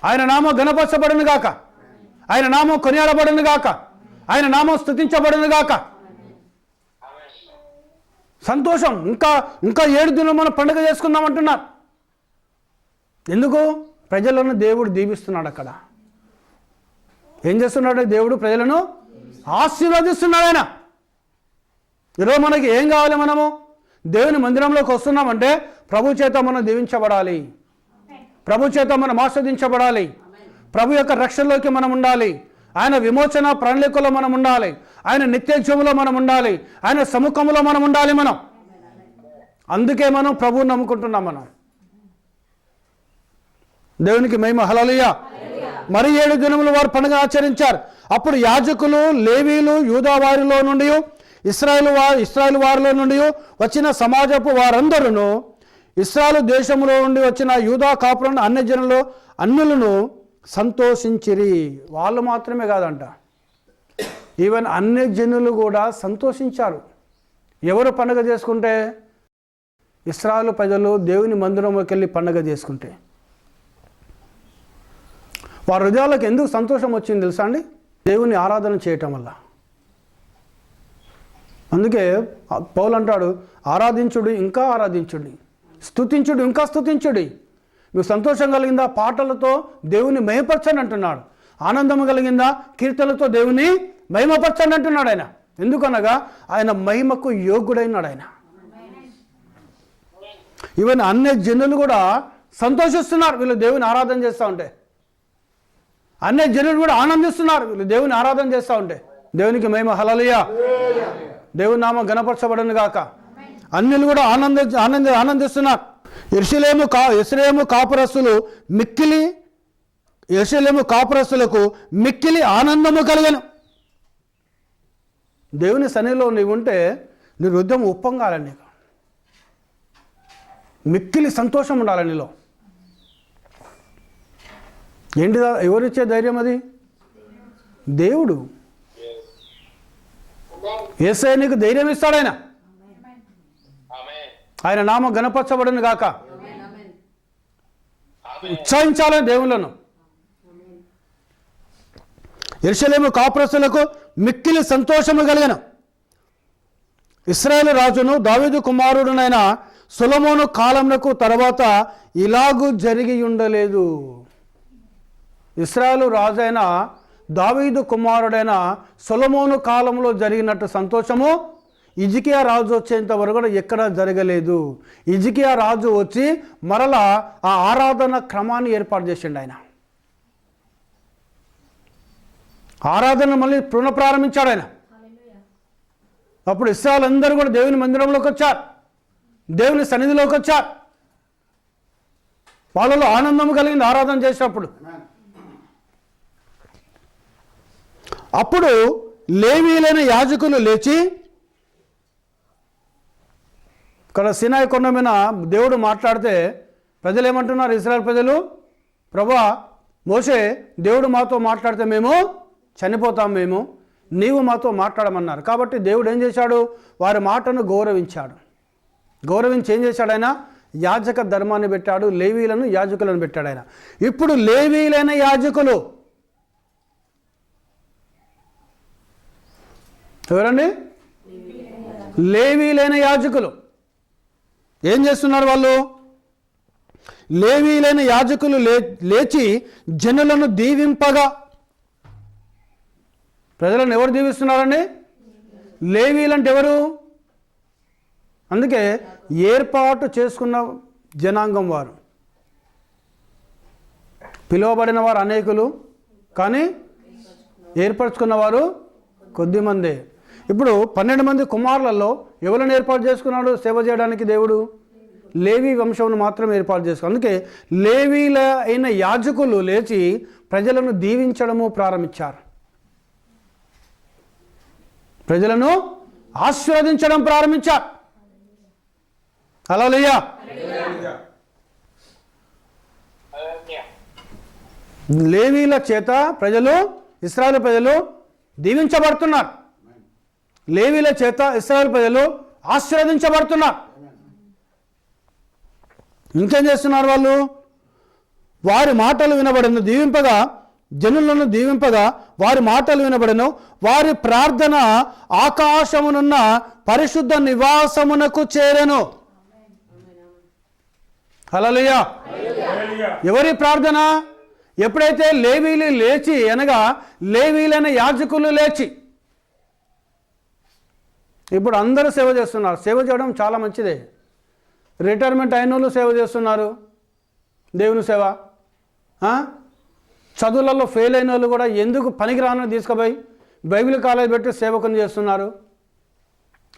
ఆయన నామం ఘనపరచబడును గాక, ఆయన నామం కొనియాడబడును గాక, ఆయన నామం స్తుతించబడును గాక. సంతోషం. ఇంకా 7 దినాలు మనం పండుగ చేసుకుందాం అంటున్నారు. ఎందుకు? ప్రజలను దేవుడు దీవిస్తున్నాడు. అక్కడ ఏం చేస్తున్నాడు దేవుడు? ప్రజలను ఆశీర్వదిస్తున్నాడు ఆయన. ఈరోజు మనకి ఏం కావాలి? మనము దేవుని మందిరంలోకి వస్తున్నామంటే ప్రభు చేత మనం దీవించబడాలి, ప్రభు చేత మనం ఆస్వాదించబడాలి, ప్రభు యొక్క రక్షణలోకి మనం ఉండాలి, ఆయన విమోచన ప్రణాళికలో మనం ఉండాలి, ఆయన నిత్యజీవంలో మనం ఉండాలి, ఆయన సముఖంలో మనం ఉండాలి. మనం అందుకే మనం ప్రభువుని నమ్ముకుంటున్నాం. మనం దేవునికి మహిమ. హల్లెలూయా. మరి 7 దినములు వారు పండుగ ఆచరించారు. అప్పుడు యాజకులు, లేవీలు, యూదా వారిలో నుండి, ఇశ్రాయేలు వారిలో నుండి వచ్చిన సమాజపు వారందరూ, ఇశ్రాయేలు దేశంలో నుండి వచ్చిన యూదా కాపులను అన్యులను సంతోషించిరి. వాళ్ళు మాత్రమే కాదంట, ఈవెన్ అన్ని జనులు కూడా సంతోషించారు. ఎవరు పండుగ చేసుకుంటే? ఇశ్రాయేలు ప్రజలు దేవుని మందిరంలోకి వెళ్ళి పండుగ చేసుకుంటే. వారి హృదయాలకు ఎందుకు సంతోషం వచ్చింది తెలుసా అండి? దేవుని ఆరాధన చేయటం వల్ల. అందుకే పౌలు అంటాడు, ఆరాధించుడి ఇంకా ఆరాధించుడి, స్తుతించుడు ఇంకా స్తుతించుడి. మీకు సంతోషం కలిగిందా? పాటలతో దేవుని మహిమపరచండి అంటున్నాడు. ఆనందం కలిగిందా? కీర్తనలతో దేవుని మహిమపరచండి అంటున్నాడు ఆయన. ఎందుకనగా ఆయన మహిమకు యోగ్యుడైనాడు ఆయన. ఈవెన్ అన్ని జనులు కూడా సంతోషిస్తున్నారు వీళ్ళు దేవుని ఆరాధన చేస్తూ ఉంటే. అన్ని జనులు కూడా ఆనందిస్తున్నారు వీళ్ళు దేవుని ఆరాధన చేస్తూ ఉంటే. దేవునికి మహిమ. హల్లెలూయా. దేవుని నామం ఘనపరచబడును గాక. అన్యులు కూడా ఆనందిస్తున్నారు. యెరూషలేము కాపురస్తులకు మిక్కిలి ఆనందము కలిగెను. దేవుని సన్నిధిలో నీవు ఉంటే నీ హృదయం ఉప్పొంగాలని, నీకు మిక్కిలి సంతోషం ఉండాలి నీలో. ఏంటి ఎవరిచ్చే ధైర్యం అది? దేవుడు. యేసయ్య నీకు ధైర్యం ఇస్తాడు. ఆయన నామం ఘనపరచబడును గాక. ఉత్సాహించాలని దేవుళ్ళను. యెరూషలేము కాపురస్తులకు మిక్కిలి సంతోషము కలిగిన ఇశ్రాయేలు రాజును దావీదు కుమారుడునైన సొలొమోను కాలమునకు తర్వాత ఇలాగూ జరిగి ఉండలేదు. ఇశ్రాయేలు రాజు అయిన దావీదు కుమారుడైన సొలొమోను కాలంలో జరిగినట్టు సంతోషము హిజ్కియా రాజు వచ్చేంత వరకు కూడా ఎక్కడా జరగలేదు. హిజ్కియా రాజు వచ్చి మరలా ఆ ఆరాధన క్రమాన్ని ఏర్పాటు చేసిండు. ఆయన ఆరాధన మళ్ళీ పునఃప్రారంభించాడు ఆయన. అప్పుడు ఇశ్రాయేలు అందరూ కూడా దేవుని మందిరంలోకి వచ్చారు, దేవుని సన్నిధిలోకి వచ్చారు. వాళ్ళలో ఆనందం కలిగింది ఆరాధన చేసినప్పుడు. అప్పుడు లేవీలైన యాజకులు లేచి, ఇక్కడ సీనాయి కొండ మీద దేవుడు మాట్లాడితే ప్రజలు ఏమంటున్నారు? ఇశ్రాయేలు ప్రజలు, ప్రభువా మోషే దేవుడు మాతో మాట్లాడితే మేము చనిపోతాం, మేము నీవు మాతో మాట్లాడమన్నారు. కాబట్టి దేవుడు ఏం చేశాడు? వారి మాటను గౌరవించాడు. గౌరవించి ఏం చేశాడు? ఆయన యాజక ధర్మాన్ని పెట్టాడు, లేవీలను యాజకులను పెట్టాడు ఆయన. ఇప్పుడు లేవీలైన యాజకులు ఎవరండి? లేవీలైన యాజకులు ఏం చేస్తున్నారు? వాళ్ళు లేవీలైన యాజకులు లేచి జనులను దీవింపగా, ప్రజలను ఎవరు దీవిస్తున్నారండి? లేవీలంటే ఎవరు? అందుకే ఏర్పాటు చేసుకున్న జనాంగం వారు. పిలువబడిన వారు అనేకులు, కానీ ఏర్పరచుకున్న వారు కొద్దిమందే. ఇప్పుడు 12 మంది కుమారులలో ఎవరిని ఏర్పాటు చేసుకున్నాడు సేవ చేయడానికి? దేవుడు లేవీ వంశమును మాత్రం ఏర్పాటు చేసుకున్నాడు. అందుకే లేవీల అయిన యాజకులు లేచి ప్రజలను దీవించడము ప్రారంభించారు, ప్రజలను ఆశీర్వదించడం ప్రారంభించారు. హల్లెలూయా. లేవీల చేత ప్రజలు, ఇశ్రాయేలు ప్రజలు దీవించబడుతున్నారు. లేవీల చేత ఇశ్రాయేలు ప్రజలు ఆశీర్వదించబడుతున్నారు. ఇంకేం చేస్తున్నారు వాళ్ళు? వారి మాటలు వినబడిన దీవింపగా, జనులను దీవింపగా వారి మాటలు వినబడను, వారి ప్రార్థన ఆకాశమునున్న పరిశుద్ధ నివాసమునకు చేరెను. హల్లెలూయా. ఎవరి ప్రార్థన? ఎప్పుడైతే లేవీలు లేచి, అనగా లేవీలైన యాజకులు లేచి, ఇప్పుడు అందరూ సేవ చేస్తున్నారు. సేవ చేయడం చాలా మంచిదే. రిటైర్మెంట్ అయిన వాళ్ళు సేవ చేస్తున్నారు, దేవుని సేవ. చదువులలో ఫెయిల్ అయిన వాళ్ళు కూడా ఎందుకు పనికిరానని తీసుకుపోయి బైబిల్ కాలేజ్ పెట్టి సేవకుని చేస్తున్నారు.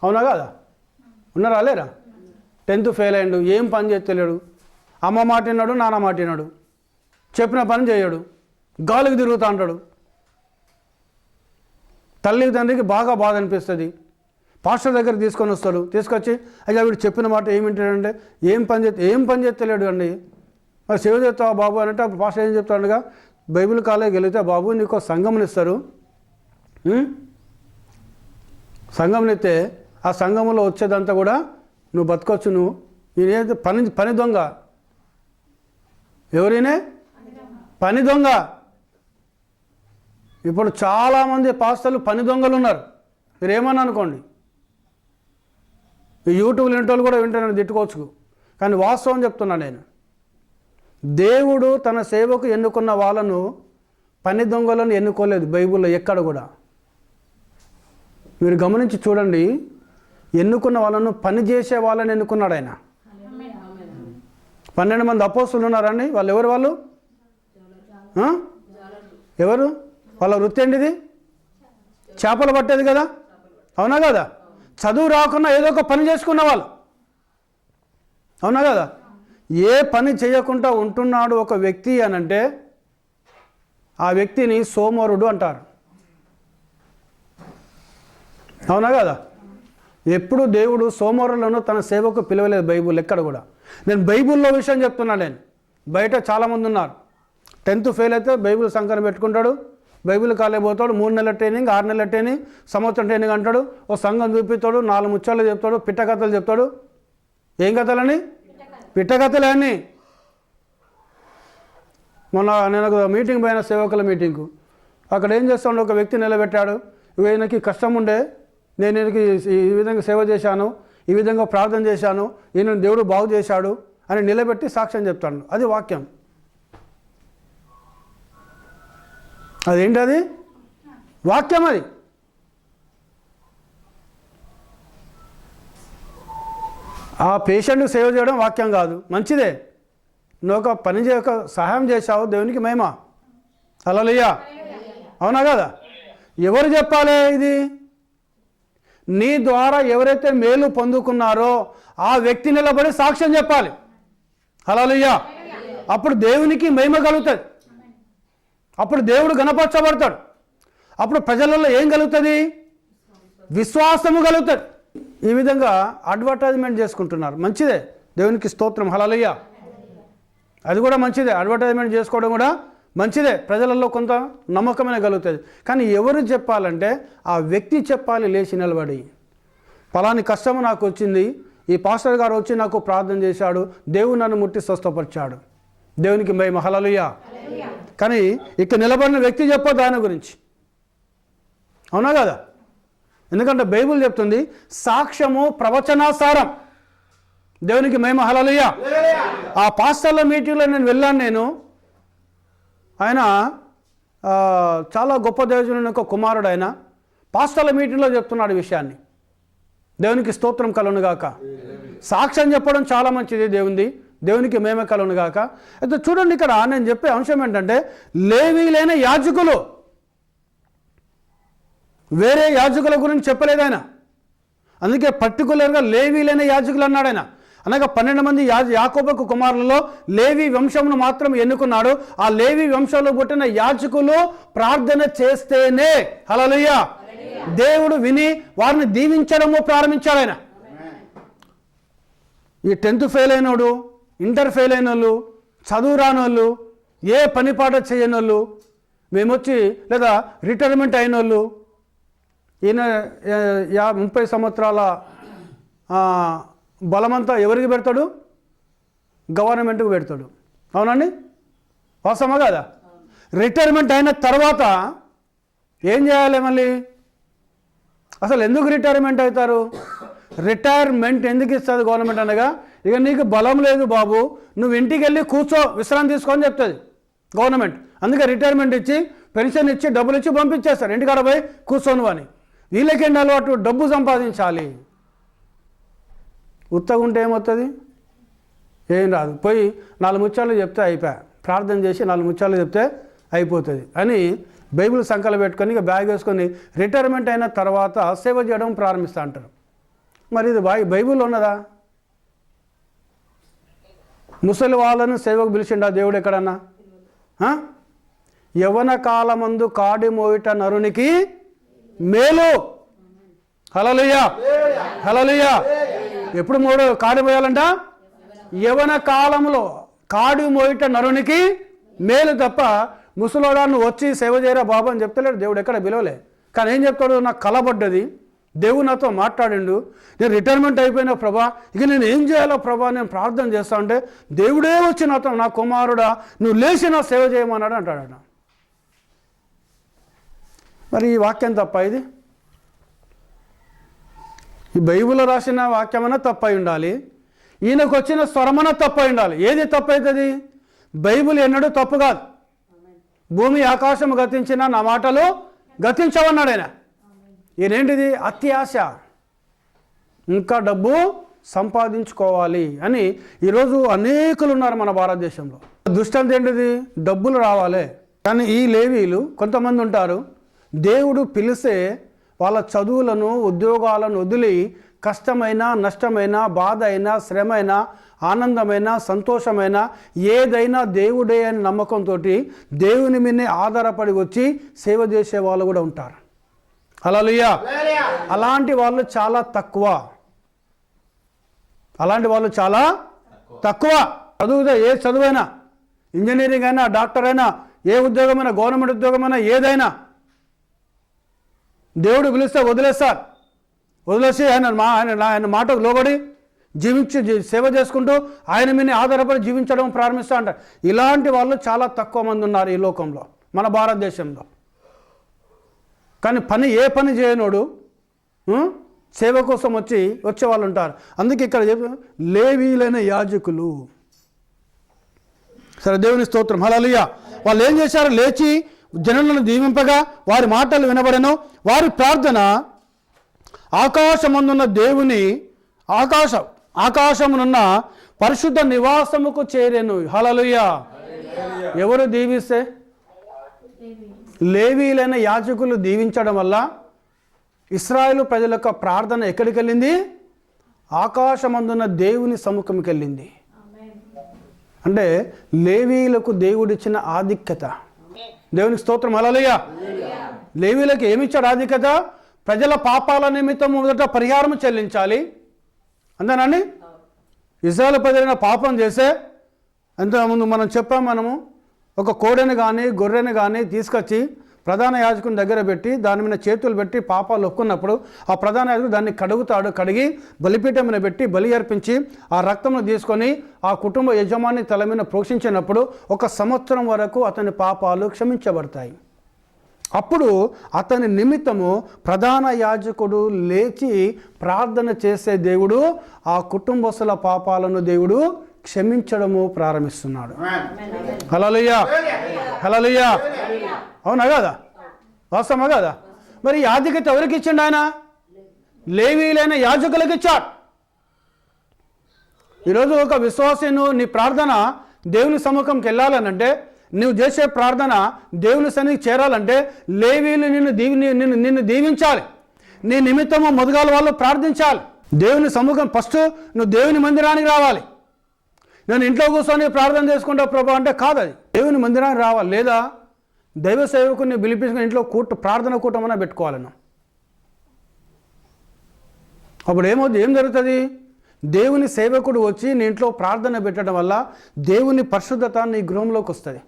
అవునా కదా? ఉన్నారా లేరా? 10th ఫెయిల్ అయ్యాడు, ఏం పని చేస్తలేడు, అమ్మ మాట విన్నాడు, నాన్న మాట విన్నాడు, చెప్పిన పని చేయడు, గాలికి తిరుగుతూ ఉంటాడు. తల్లికి తండ్రికి బాగా బాధ అనిపిస్తుంది. పాస్టర్ దగ్గర తీసుకొని వస్తాడు, తీసుకొచ్చి అయ్యా వీడు చెప్పిన మాట ఏమి వింటాడంటే ఏం పని చేస్తలేడు అండి, మరి సేవ చేస్తావా బాబు అంటే అప్పుడు పాస్టర్ ఏం చెప్తాడుగా, బైబిల్ కాలేజీకి వెళితే బాబు నీకు సంఘంని ఇస్తారు, సంఘంనిస్తే ఆ సంఘంలో వచ్చేదంతా కూడా నువ్వు బతకొచ్చు. నువ్వు ఈయన పని దొంగ. ఎవరైనా పని దొంగ. ఇప్పుడు చాలామంది పాస్టర్లు పని దొంగలు ఉన్నారు. మీరు ఏమన్నా అనుకోండి, ఈ యూట్యూబ్లో వింటోళ్ళు కూడా వింటానని తిట్టుకోవచ్చు, కానీ వాస్తవం చెప్తున్నా నేను. దేవుడు తన సేవకు ఎన్నుకున్న వాళ్ళను పని దొంగలను ఎన్నుకోలేదు బైబిల్లో ఎక్కడ కూడా. మీరు గమనించి చూడండి, ఎన్నుకున్న వాళ్ళను పని చేసే వాళ్ళని ఎన్నుకున్నాడు ఆయన. 12 మంది అపోస్తులు ఉన్నారండి. వాళ్ళు ఎవరు? వాళ్ళు ఎవరు? వాళ్ళ వృత్తి ఏంటిది? చేపలు పట్టేది కదా, అవునా కదా? చదువు రాకుండా ఏదో ఒక పని చేసుకున్న వాళ్ళు, అవునా కదా? ఏ పని చేయకుండా ఉంటున్నాడు ఒక వ్యక్తి అనంటే ఆ వ్యక్తిని సోమరుడు అంటారు, అవునా కదా? ఎప్పుడు దేవుడు సోమవారంలోనూ తన సేవకు పిలవలేదు బైబుల్ ఎక్కడ కూడా. నేను బైబుల్లో విషయం చెప్తున్నాను. నేను బయట చాలామంది ఉన్నారు, 10th ఫెయిల్ అయితే బైబుల్ సంకరం పెట్టుకుంటాడు, బైబిల్ కాలేజ్ పోతాడు, 3 నెలల ట్రైనింగ్, 6 నెలల ట్రైనింగ్, సంవత్సరం ట్రైనింగ్ అంటాడు, ఓ సంఘం చూపిస్తాడు, 4 ముచ్చాలు చెప్తాడు, పిట్టకథలు చెప్తాడు. ఏం కథలని? పిట్టకథలే అన్నీ. మొన్న నేను ఒక మీటింగ్ పోయిన, సేవకుల మీటింగ్కు. అక్కడ ఏం చేస్తాడు, ఒక వ్యక్తి నిలబెట్టాడు, ఈయనకి కష్టం ఉండే, నేను ఈయనకి ఈ విధంగా సేవ చేశాను, ఈ విధంగా ప్రార్థన చేశాను, ఈయన దేవుడు బాగు చేశాడు అని నిలబెట్టి సాక్ష్యం చెప్తాడు. అది వాక్యం. అదేంటి? అది వాక్యం. అది ఆ పేషెంట్కి సేవ చేయడం వాక్యం కాదు, మంచిదే. నువ్వు ఒక పని చేయక సహాయం చేశావు, దేవునికి మహిమ. హల్లెలూయా. అవునా కదా? ఎవరు చెప్పాలి ఇది? నీ ద్వారా ఎవరైతే మేలు పొందుకున్నారో ఆ వ్యక్తి నిలబడి సాక్ష్యం చెప్పాలి. హల్లెలూయా. అప్పుడు దేవునికి మహిమ కలుగుతుంది, అప్పుడు దేవుడు గణపరచబడతాడు, అప్పుడు ప్రజలలో ఏం కలుగుతుంది? విశ్వాసము కలుగుతుంది. ఈ విధంగా అడ్వర్టైజ్మెంట్ చేసుకుంటున్నారు, మంచిదే, దేవునికి స్తోత్రం. హల్లెలూయా. అది కూడా మంచిదే, అడ్వర్టైజ్మెంట్ చేసుకోవడం కూడా మంచిదే, ప్రజలలో కొంత నమ్మకమైన కలుగుతుంది. కానీ ఎవరు చెప్పాలంటే ఆ వ్యక్తి చెప్పాలి, లేచి నిలబడి, పలాని కష్టము నాకు వచ్చింది, ఈ పాస్టర్ గారు వచ్చి నాకు ప్రార్థన చేశాడు, దేవుడు నన్ను ముట్టి స్వస్థపరిచాడు, దేవునికి మహిమ. హల్లెలూయా. కానీ ఇక్కడ నిలబడిన వ్యక్తి చెప్పదు దాని గురించి. అవునా కదా? ఎందుకంటే బైబిల్ చెప్తుంది సాక్ష్యము ప్రవచనాసారం, దేవునికి మహిమ. హల్లెలూయా. ఆ పాస్టర్ల మీటింగ్లో నేను వెళ్ళాను. ఆయన చాలా గొప్ప దేవుని యొక్క కుమారుడు. ఆయన పాస్టర్ల మీటింగ్లో చెప్తున్నాడు ఈ విషయాన్ని. దేవునికి స్తోత్రం కలుగును గాక. సాక్ష్యం చెప్పడం చాలా మంచిది, దేవునికి మహిమ కలుగును గాక. అయితే చూడండి, ఇక్కడ నేను చెప్పే అంశం ఏంటంటే లేవీలైన యాజకులు, వేరే యాజకుల గురించి చెప్పలేదు ఆయన. అందుకే పర్టికులర్గా లేవీలైన యాజకులు అన్నాడు ఆయన. అనగా 12 మంది యాకోబు కుమారులలో లేవి వంశమును మాత్రం ఎన్నుకున్నాడు. ఆ లేవి వంశంలో పుట్టిన యాజకులు ప్రార్థన చేస్తేనే, హల్లెలూయా, దేవుడు విని వారిని దీవించడము ప్రారంభించాడు ఆయన. ఈ 10th ఫెయిల్ అయినోడు, ఇంటర్ ఫెయిల్ అయిన వాళ్ళు, చదువు రాని వాళ్ళు, ఏ పని పాట చేయని వాళ్ళు, మేమొచ్చి లేదా రిటైర్మెంట్ అయిన వాళ్ళు, ఈయన 30 సంవత్సరాల బలమంతా ఎవరికి పెడతాడు? గవర్నమెంట్కి పెడతాడు. అవునండి, వాస్తవమా కదా? రిటైర్మెంట్ అయిన తర్వాత ఏం చేయాలి మళ్ళీ? అసలు ఎందుకు రిటైర్మెంట్ అవుతారు? రిటైర్మెంట్ ఎందుకు ఇస్తుంది గవర్నమెంట్ అనగా, ఇక నీకు బలం లేదు బాబు, నువ్వు ఇంటికి వెళ్ళి కూర్చో, విశ్రాంతి తీసుకొని చెప్తుంది గవర్నమెంట్. అందుకే రిటైర్మెంట్ ఇచ్చి, పెన్షన్ ఇచ్చి, డబ్బులు ఇచ్చి పంపించేస్తారు, ఇంటికాడ పోయి కూర్చోను అని. వీళ్ళకేంటి అలవాటు? డబ్బు సంపాదించాలి. ఉత్తగా ఉంటే ఏమవుతుంది? ఏం రాదు. పోయి 4 ముత్యాలు చెప్తే అయిపోయా, ప్రార్థన చేసి 4 ముత్యాలు చెప్తే అయిపోతుంది అని బైబిల్ సంకలం పెట్టుకొని ఇక బ్యాగ్ వేసుకొని రిటైర్మెంట్ అయిన తర్వాత సేవ చేయడం ప్రారంభిస్తూ అంటారు. మరి ఇది బైబిల్లో ఉన్నదా? ముసలి వాళ్ళను సేవకు పిలిచిండా దేవుడు ఎక్కడన్నా? యవ్వన కాలమందు కాడి మోయిట నరునికి మేలు. హల్లెలూయా. హల్లెలూయా. ఎప్పుడు కాడి మోయాలంట? యవ్వన కాలంలో కాడి మోయిట నరునికి మేలు తప్ప ముసలోడాన్ని వచ్చి సేవ చేయరా బాబు అని చెప్తలేడు దేవుడు, ఎక్కడ పిలవలే. కానీ ఏం చెప్తాడు? నాకు కలబడ్డది, దేవుడు నాతో మాట్లాడిండు, నేను రిటైర్మెంట్ అయిపోయిన ప్రభా, ఇక నేను ఏం చేయాలో ప్రభా, నేను ప్రార్థన చేస్తా అంటే దేవుడే వచ్చి నాతో, నా కుమారుడా నువ్వు లేచి నా సేవ చేయమన్నాడు అంటాడట. మరి ఈ వాక్యం తప్ప? ఇది ఈ బైబిల్లో రాసిన వాక్యమైనా తప్పై ఉండాలి, ఈయనకు వచ్చిన స్వరమన తప్పై ఉండాలి. ఏది తప్పవుతుంది? బైబిల్ ఎన్నడూ తప్పు కాదు. భూమి ఆకాశం గతించిన నా మాటలు గతించవన్నాడు ఆయన. ఈయనేంటిది? అత్యాశ, ఇంకా డబ్బు సంపాదించుకోవాలి అని ఈరోజు అనేకులు ఉన్నారు మన భారతదేశంలో. దుష్టంత ఏంటిది? డబ్బులు రావాలి. కానీ ఈ లేవీలు కొంతమంది ఉంటారు, దేవుడు పిలిస్తే వాళ్ళ చదువులను, ఉద్యోగాలను వదిలి కష్టమైన, నష్టమైన, బాధ అయినా, శ్రమ అయినా, ఆనందమైన, సంతోషమైన ఏదైనా దేవుడే అని నమ్మకంతో దేవుని మీదనే ఆధారపడి వచ్చి సేవ చేసే వాళ్ళు కూడా ఉంటారు. హల్లెలూయా. అలాంటి వాళ్ళు చాలా తక్కువ. చదువుదా ఏ చదువైనా, ఇంజనీరింగ్ అయినా, డాక్టర్ అయినా, ఏ ఉద్యోగమైనా, గవర్నమెంట్ ఉద్యోగమైనా, ఏదైనా దేవుడు పిలిస్తే వదిలేసి ఆయన మాటకు లోబడి సేవ చేసుకుంటూ ఆయన మీద ఆధారపడి జీవించడం ప్రారంభిస్తూ అంటారు. ఇలాంటి వాళ్ళు చాలా తక్కువ మంది ఉన్నారు ఈ లోకంలో, మన భారతదేశంలో. కానీ ఏ పని చేయనోడు సేవ కోసం వచ్చే వాళ్ళు ఉంటారు. అందుకే ఇక్కడ లేవీలైన యాజకులు. సరే, దేవుని స్తోత్రం. హల్లెలూయా. వాళ్ళు ఏం చేశారు? లేచి జనులను దీవింపగా వారి మాటలు వినబడెను. వారి ప్రార్థన ఆకాశమందున్న దేవుని ఆకాశమునున్న పరిశుద్ధ నివాసముకు చేరెను. హల్లెలూయా. ఎవరు దీవిస్తే? లేవీలైన యాజకులు దీవించడం వల్ల ఇశ్రాయేలు ప్రజల యొక్క ప్రార్థన ఎక్కడికి వెళ్ళింది? ఆకాశమందున్న దేవుని సముఖంకి వెళ్ళింది. అంటే లేవీలకు దేవుడిచ్చిన ఆధిక్యత. దేవునికి స్తోత్రం. హల్లెలూయా. లేవీలకు ఏమిచ్చాడు ఆధిక్యత? ప్రజల పాపాల నిమిత్తం మొదట పరిహారం చెల్లించాలి. అంతేనండి. ఇశ్రాయేలు ప్రజలైన పాపం చేస్తే, అంతకుముందు మనము ఒక కోడెని కానీ గొర్రెని కానీ తీసుకొచ్చి ప్రధాన యాజకుని దగ్గర పెట్టి దాని మీద చేతులు పెట్టి పాపాలు ఒప్పుకున్నప్పుడు ఆ ప్రధాన యాజకుడు దాన్ని కడిగి బలిపీఠం మీద పెట్టి బలి అర్పించి ఆ రక్తమును తీసుకొని ఆ కుటుంబ యజమాని తల మీద ప్రోక్షించినప్పుడు 1 సంవత్సరం వరకు అతని పాపాలు క్షమించబడతాయి. అప్పుడు అతని నిమిత్తము ప్రధాన యాజకుడు లేచి ప్రార్థన చేసే దేవుడు ఆ కుటుంబస్తుల పాపాలను దేవుడు క్షమించడము ప్రారంభిస్తున్నాడు. హల్లెలూయా. హల్లెలూయా. అవునా కదా? వాస్తవమా కదా? మరి ఈ ఆధిక్యత ఎవరికి ఇచ్చిండు? ఆయన లేవీలైన యాజకులకు ఇచ్చాడు. ఈరోజు ఒక విశ్వాసను నీ ప్రార్థన దేవుని సముఖంకి వెళ్ళాలనంటే, నువ్వు చేసే ప్రార్థన దేవుని సన్నిధికి చేరాలంటే లేవీలు నిన్ను దీవించాలి. నీ నిమిత్తము మొదగాల వాళ్ళు ప్రార్థించాలి. దేవుని సముఖం ఫస్ట్ నువ్వు దేవుని మందిరానికి రావాలి. నేను ఇంట్లో కూర్చొని ప్రార్థన చేసుకుంటా ప్రభా అంటే కాదు. అది దేవుని మందిరానికి రావాలి. లేదా దైవ సేవకుని పిలిపించుకుని ఇంట్లో ప్రార్థన కూటమన్నా పెట్టుకోవాలను. అప్పుడు ఏం జరుగుతుంది? దేవుని సేవకుడు వచ్చి నీ ఇంట్లో ప్రార్థన పెట్టడం వల్ల దేవుని పరిశుద్ధత నీ గృహంలోకి వస్తుంది.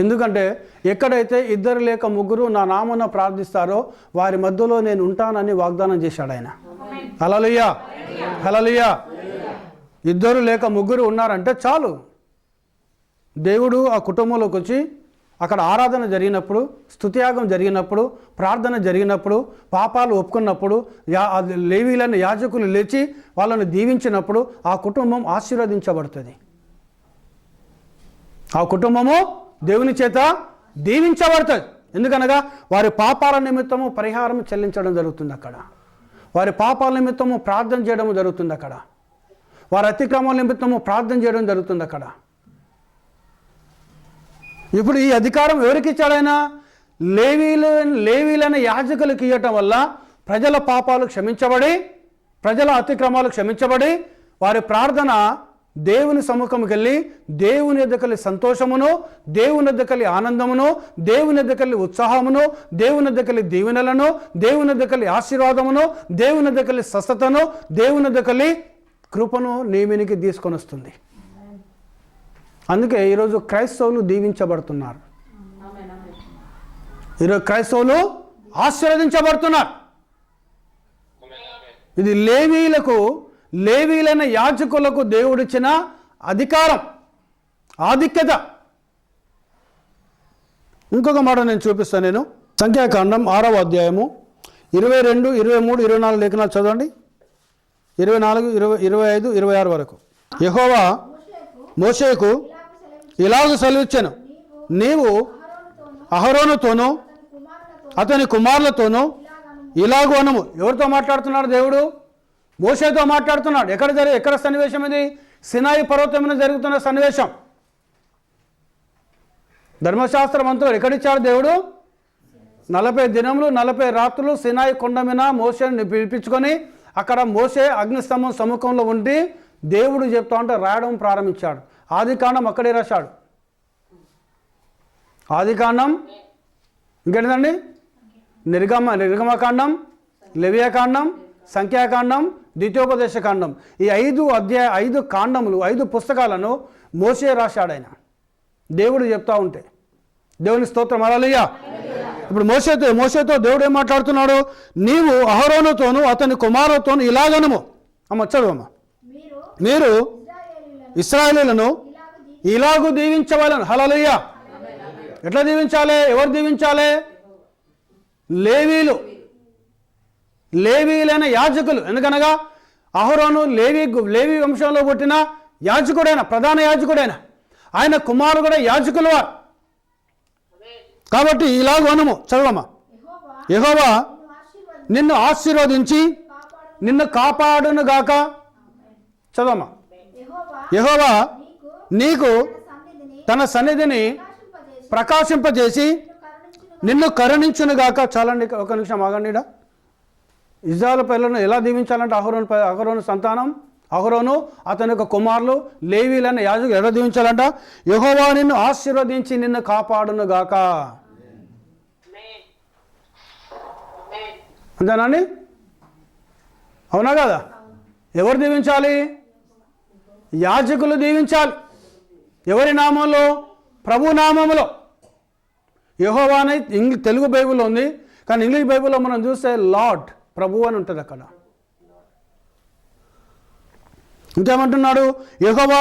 ఎందుకంటే ఎక్కడైతే 2 లేక 3 నా నామమున ప్రార్థిస్తారో వారి మధ్యలో నేను ఉంటానని వాగ్దానం చేశాడు ఆయన. హల్లెలూయా. హల్లెలూయా. 2 లేక 3 ఉన్నారంటే చాలు. దేవుడు ఆ కుటుంబంలోకి వచ్చి అక్కడ ఆరాధన జరిగినప్పుడు, స్తుతియాగం జరిగినప్పుడు, ప్రార్థన జరిగినప్పుడు, పాపాలు ఒప్పుకున్నప్పుడు, లేవీలైన యాజకులు లేచి వాళ్ళని దీవించినప్పుడు ఆ కుటుంబం ఆశీర్వదించబడుతుంది. ఆ కుటుంబము దేవుని చేత దీవించబడుతుంది. ఎందుకనగా వారి పాపాల నిమిత్తము పరిహారం చెల్లించడం జరుగుతుంది అక్కడ. వారి పాపాల నిమిత్తము ప్రార్థన చేయడం జరుగుతుంది అక్కడ. వారి అతిక్రమాల నిమిత్తము ప్రార్థన చేయడం జరుగుతుంది అక్కడ. ఇప్పుడు ఈ అధికారం ఎవరికి ఇచ్చాడైనా? లేవీలైన యాజకులకు ఇవ్వటం వల్ల ప్రజల పాపాలు క్షమించబడి, ప్రజల అతిక్రమాలు క్షమించబడి, వారి ప్రార్థన దేవుని సముఖంకి వెళ్ళి దేవుని ఎద్దకలి సంతోషమును, దేవుని ఎద్దకలి ఆనందమును, దేవుని ఎద్దకలి ఉత్సాహమును, దేవుని ఎద్దకలి దీవెనలను, దేవుని ఎద్దకలి ఆశీర్వాదమును, దేవుని ఎద్దకలి స్వస్థతను, దేవుని ఎద్దకలి కృపను నీవినికి తీసుకొని వస్తుంది. అందుకే ఈరోజు క్రైస్తవులు దీవించబడుతున్నారు. ఈరోజు క్రైస్తవులు ఆశీర్వదించబడుతున్నారు. ఇది లేవీలైన యాజకులకు దేవుడిచ్చిన అధికారం, ఆధిక్యత. ఇంకొక మాట నేను చూపిస్తాను. నేను సంఖ్యాకాండం 6వ అధ్యాయము 22, 23, 24 లేఖనాలు చదవండి. 24, 25, 26 వరకు. యెహోవా మోషేకు ఇలాగ సెలవిచ్చెను, నీవు అహరోనుతోనూ అతని కుమారులతోనూ ఇలాగూ అనము. ఎవరితో మాట్లాడుతున్నాడు దేవుడు? మోషేతో మాట్లాడుతున్నాడు. ఎక్కడ సన్నివేశం ఇది? సినాయి పర్వతం మీద జరుగుతున్న సన్నివేశం. ధర్మశాస్త్రం అంతా ఎక్కడిచ్చాడు దేవుడు? 40 దినములు 40 రాత్రులు సినాయి కొండ మీద మోషేని పిలిపించుకొని అక్కడ మోషే అగ్నిస్తంభం సముఖంలో ఉండి దేవుడు చెప్తా ఉంటే రాయడం ప్రారంభించాడు. ఆదికాండం అక్కడే రాశాడు. ఆదికాండం, ఇంకేంటండి, నిర్గమకాండం, లెవియాకాండం, సంఖ్యాకాండం, ద్వితీయోపదేశకాండం. ఈ 5 కాండములు, 5 పుస్తకాలను మోషే రాశాడు. ఆయన దేవుడు చెప్తా ఉంటే, దేవుని స్తోత్రం, హల్లెలూయా. ఇప్పుడు మోషేతో దేవుడు ఏం మాట్లాడుతున్నాడు? నీవు అహరోనుతోను అతని కుమారుతోను ఇలాగనము, అమ్మ చదువమ్మ, మీరు ఇశ్రాయేలీయులను ఇలాగూ దీవించవాలని. హల్లెలూయా. ఎట్లా దీవించాలి? ఎవరు దీవించాలి? లేవీలైన యాజకులు. ఎందుకనగా అహరోను లేవి వంశంలో పుట్టిన యాజకుడైన, ప్రధాన యాజకుడైన, ఆయన కుమారుడు కూడా యాజకులు వారు. కాబట్టి ఇలాగ అనము, చదవమ్మా. యెహోవా నిన్ను ఆశీర్వదించి నిన్ను కాపాడును గాక. చదవమ్మా. యెహోవా నీకు తన సన్నిధిని ప్రకాశింపజేసి నిన్ను కరుణించును గాక. చాలండి, ఒక నిమిషం ఆగండి. ఇజ్రాయేలు పిల్లలను ఎలా దీవించాలంటే అహరోను సంతానం, అహరోను అతని యొక్క కుమారులు లేవీలైన యాజకులు ఎలా దీవించాలంట? యెహోవా నిన్ను ఆశీర్వదించి నిన్ను కాపాడును గాక. అంతేనండి, అవునా కదా? ఎవరు దీవించాలి? యాజకులు దీవించాలి. ఎవరి నామంలో? ప్రభు నామంలో. యెహోవా అని తెలుగు బైబిల్లో ఉంది, కానీ ఇంగ్లీష్ బైబిల్లో మనం చూస్తే లార్డ్, ప్రభు అని ఉంటుంది అక్కడ. ఇంకేమంటున్నాడు? యెహోవా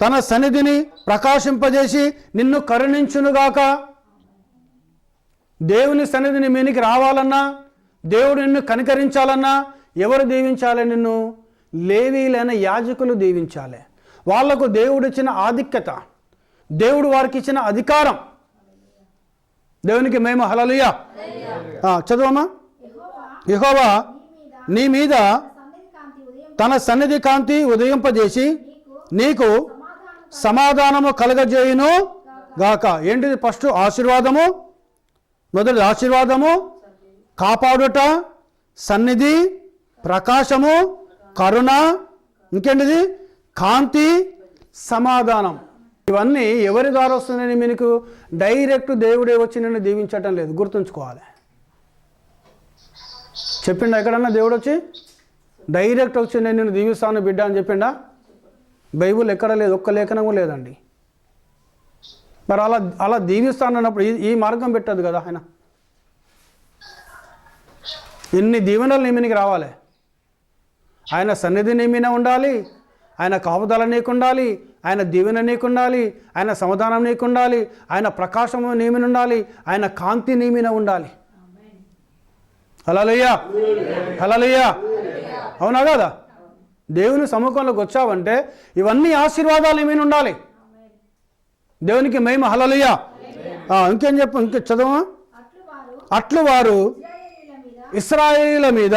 తన సన్నిధిని ప్రకాశింపజేసి నిన్ను కరుణించునుగాక. దేవుని సన్నిధిని మీనికి రావాలన్నా, దేవుడు నిన్ను కనికరించాలన్నా ఎవరు దీవించాలి నిన్ను? లేవీలైన యాజకులు దీవించాలి. వాళ్లకు దేవుడు ఇచ్చిన ఆధిక్యత, దేవుడు వారికి ఇచ్చిన అధికారం. దేవునికి మహిమ, హల్లెలూయా. చదువమ్మా. యెహోవా నీ మీద తన సన్నిధి కాంతి ఉదయింపజేసి నీకు సమాధానము కలగజేయును గాక. ఏంటిది? ఫస్ట్ ఆశీర్వాదము, మొదటి ఆశీర్వాదము, కాపాడుట, సన్నిధి, ప్రకాశము, కరుణ, ఇంకేంటిది? కాంతి, సమాధానం. ఇవన్నీ ఎవరి ద్వారా వస్తున్నాయని మీకు డైరెక్ట్ దేవుడే వచ్చి నిన్ను దీవించటం లేదు, గుర్తుంచుకోవాలి. చెప్పిండా ఎక్కడన్నా దేవుడు వచ్చి డైరెక్ట్ వచ్చి నేను నిన్ను దీవిస్తాను బిడ్డ అని చెప్పిండా? బైబుల్ ఎక్కడ లేదు, ఒక్క లేఖనము లేదండి. మరి అలా దీవిస్తానన్నప్పుడు ఈ మార్గం పెట్టదు కదా ఆయన. ఇన్ని దీవెనలు నీ మీదకి రావాలి. ఆయన సన్నిధి నీ మీద ఉండాలి, ఆయన కాపుదల నీకు ఉండాలి, ఆయన దీవెన నీకు ఉండాలి, ఆయన సమాధానం నీకు ఉండాలి, ఆయన ప్రకాశము నీ మీద ఉండాలి, ఆయన కాంతి నీ మీద ఉండాలి. హల్లెలూయా, హల్లెలూయా. అవునా కదా? దేవుని సముఖంలోకి వచ్చావంటే ఇవన్నీ ఆశీర్వాదాలు నీ మీద ఉండాలి. దేవునికి మహిమ, హల్లెలూయా. ఇంకేం చెప్పు, ఇంకే చదవమా. అట్లు వారు ఇశ్రాయేలీయుల మీద